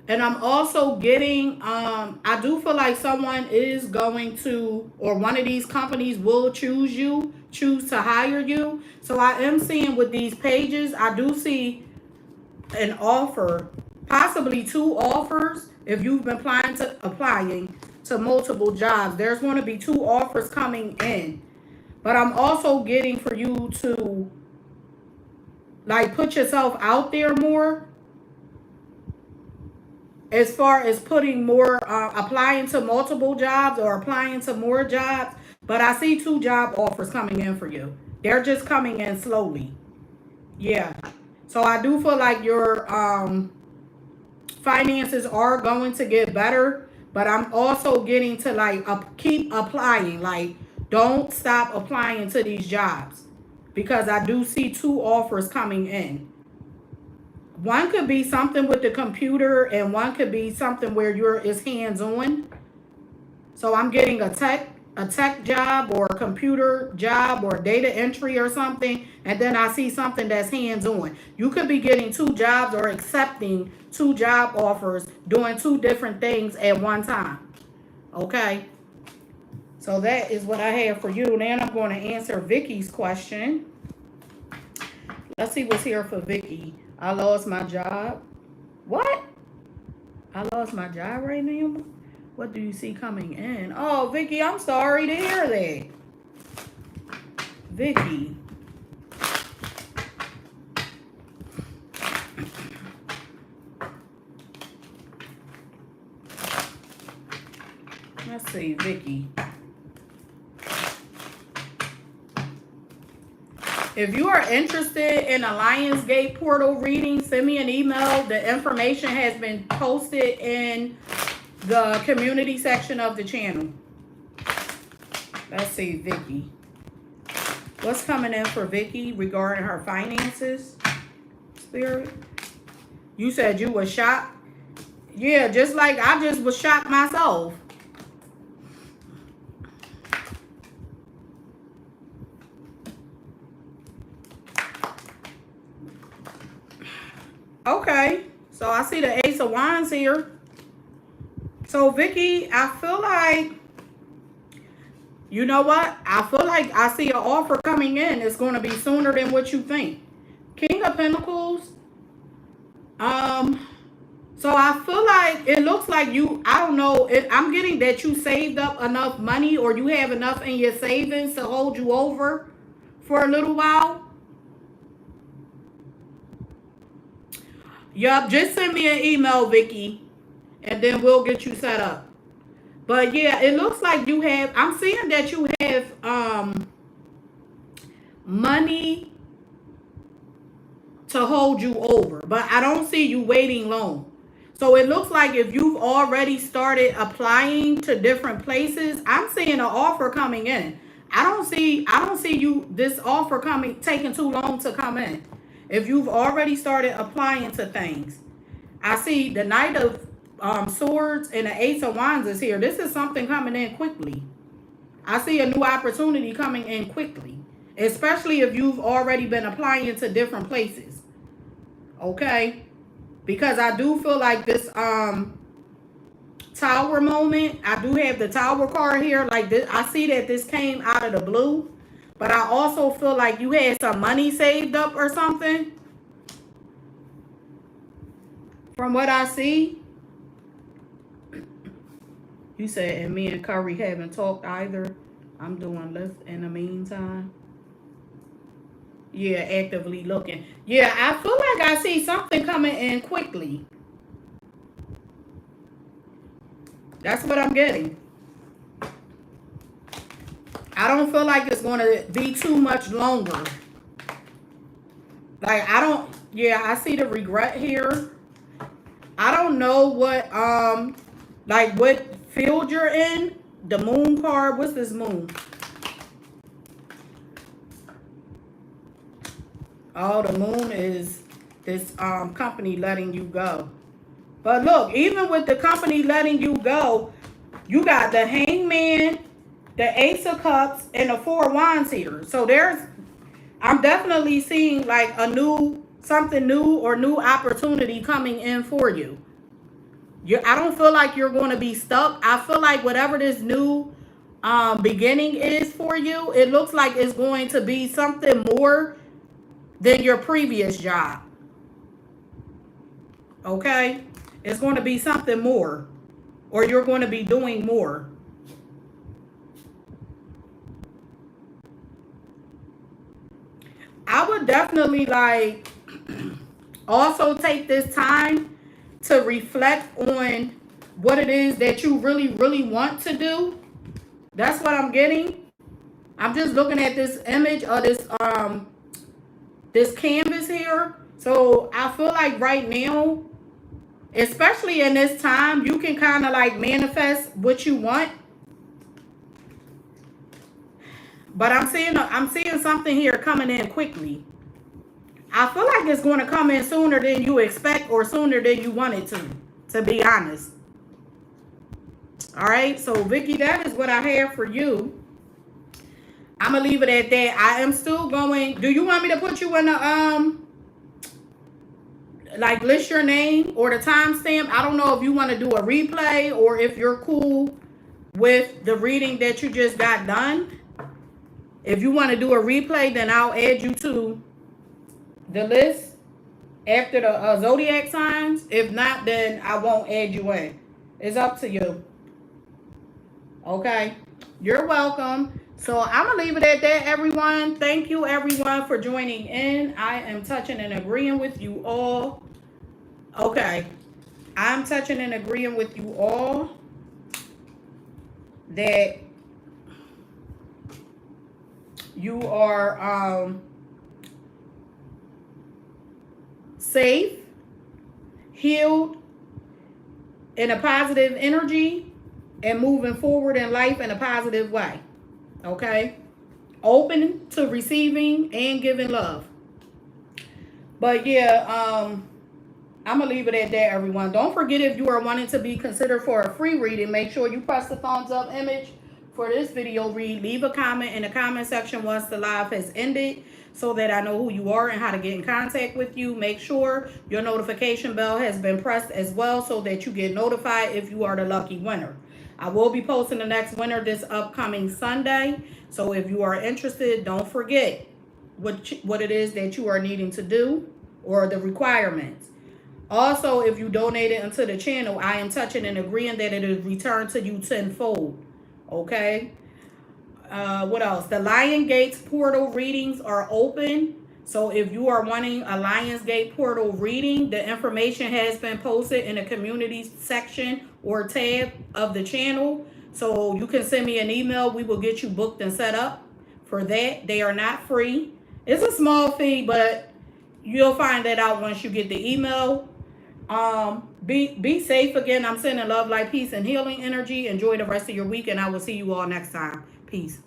And I'm also getting, I do feel like someone is going to, or one of these companies will choose to hire you. So I am seeing with these pages, I do see an offer, possibly 2 offers. If you've been applying to multiple jobs, there's going to be 2 offers coming in. But I'm also getting for you to like put yourself out there more, as far as putting more, applying to multiple jobs or applying to more jobs. But I see 2 job offers coming in for you. They're just coming in slowly. Yeah. So I do feel like your finances are going to get better. But I'm also getting to like keep applying. Like, don't stop applying to these jobs. Because I do see 2 offers coming in. One could be something with the computer, and one could be something where it's hands-on. So I'm getting a tech job or a computer job or data entry or something, and then I see something that's hands-on. You could be getting 2 jobs or accepting 2 job offers, doing 2 different things at one time. Okay? So that is what I have for you. Then I'm going to answer Vicky's question. Let's see what's here for Vickii. I lost my job. What? I lost my job right now? What do you see coming in? Oh, Vickii, I'm sorry to hear that. Vickii. Let's see, Vickii. If you are interested in a Lionsgate portal reading, send me an email. The information has been posted in the community section of the channel. Let's see, Vickii. What's coming in for Vickii regarding her finances? Spirit. You said you were shocked. Yeah, just like I just was shocked myself. Okay, so I see the Ace of Wands here. So Vickii, I feel like, you know what? I feel like I see an offer coming in. It's going to be sooner than what you think. King of Pentacles. So I feel like it looks like you, I don't know, I'm getting that you saved up enough money, or you have enough in your savings to hold you over for a little while. Yup, just send me an email, Vickii, and then we'll get you set up. But yeah, it looks like you have, I'm seeing that you have money to hold you over, but I don't see you waiting long. So it looks like if you've already started applying to different places, I'm seeing an offer coming in. I don't see you, this offer taking too long to come in. If you've already started applying to things. I see the Knight of Swords and the Ace of Wands is here. This is something coming in quickly. I see a new opportunity coming in quickly. Especially if you've already been applying to different places. Okay? Because I do feel like this Tower moment. I do have the Tower card here. Like this, I see that this came out of the blue. But I also feel like you had some money saved up or something. From what I see. You said, and me and Curry haven't talked either. I'm doing Lyft in the meantime. Yeah, actively looking. Yeah, I feel like I see something coming in quickly. That's what I'm getting. I don't feel like it's going to be too much longer. Like, I see the regret here. I don't know what, like what field you're in. The moon card, what's this moon? Oh, the moon is this company letting you go. But look, even with the company letting you go, you got the Hangman, the Ace of Cups, and the Four of Wands here. So I'm definitely seeing like something new or new opportunity coming in for you. I don't feel like you're going to be stuck. I feel like whatever this new beginning is for you, it looks like it's going to be something more than your previous job. Okay? It's going to be something more. Or you're going to be doing more. I would definitely like also take this time to reflect on what it is that you really, really want to do. That's what I'm getting. I'm just looking at this image of this canvas here. So I feel like right now, especially in this time, you can kind of like manifest what you want. But I'm seeing something here coming in quickly. I feel like it's going to come in sooner than you expect or sooner than you want it to be honest. All right, so Vickii, that is what I have for you. I'm going to leave it at that. I am still going. Do you want me to put you in the, like list your name or the timestamp? I don't know if you want to do a replay or if you're cool with the reading that you just got done. If you want to do a replay, then I'll add you to the list after the zodiac signs. If not, then I won't add you in. It's up to you. Okay. You're welcome. So I'm going to leave it at that, everyone. Thank you, everyone, for joining in. I am touching and agreeing with you all. Okay. I'm touching and agreeing with you all that you are safe, healed, in a positive energy, and moving forward in life in a positive way. Okay? Open to receiving and giving love. But yeah, I'm going to leave it at that, everyone. Don't forget, if you are wanting to be considered for a free reading, make sure you press the thumbs up image for this video read. Leave a comment in the comment section once the live has ended so that I know who you are and how to get in contact with you. Make sure your notification bell has been pressed as well so that you get notified if you are the lucky winner. I will be posting the next winner this upcoming Sunday. So if you are interested, don't forget what it is that you are needing to do or the requirements. Also, if you donated into the channel, I am touching and agreeing that it is returned to you tenfold. Okay. What else? The Lion Gates portal readings are open. So if you are wanting a Lionsgate portal reading, the information has been posted in the community section or tab of the channel. So you can send me an email. We will get you booked and set up for that. They are not free. It's a small fee, but you'll find that out once you get the email. Be safe. Again, I'm sending love, light, peace, and healing energy. Enjoy the rest of your week, and I will see you all next time. Peace.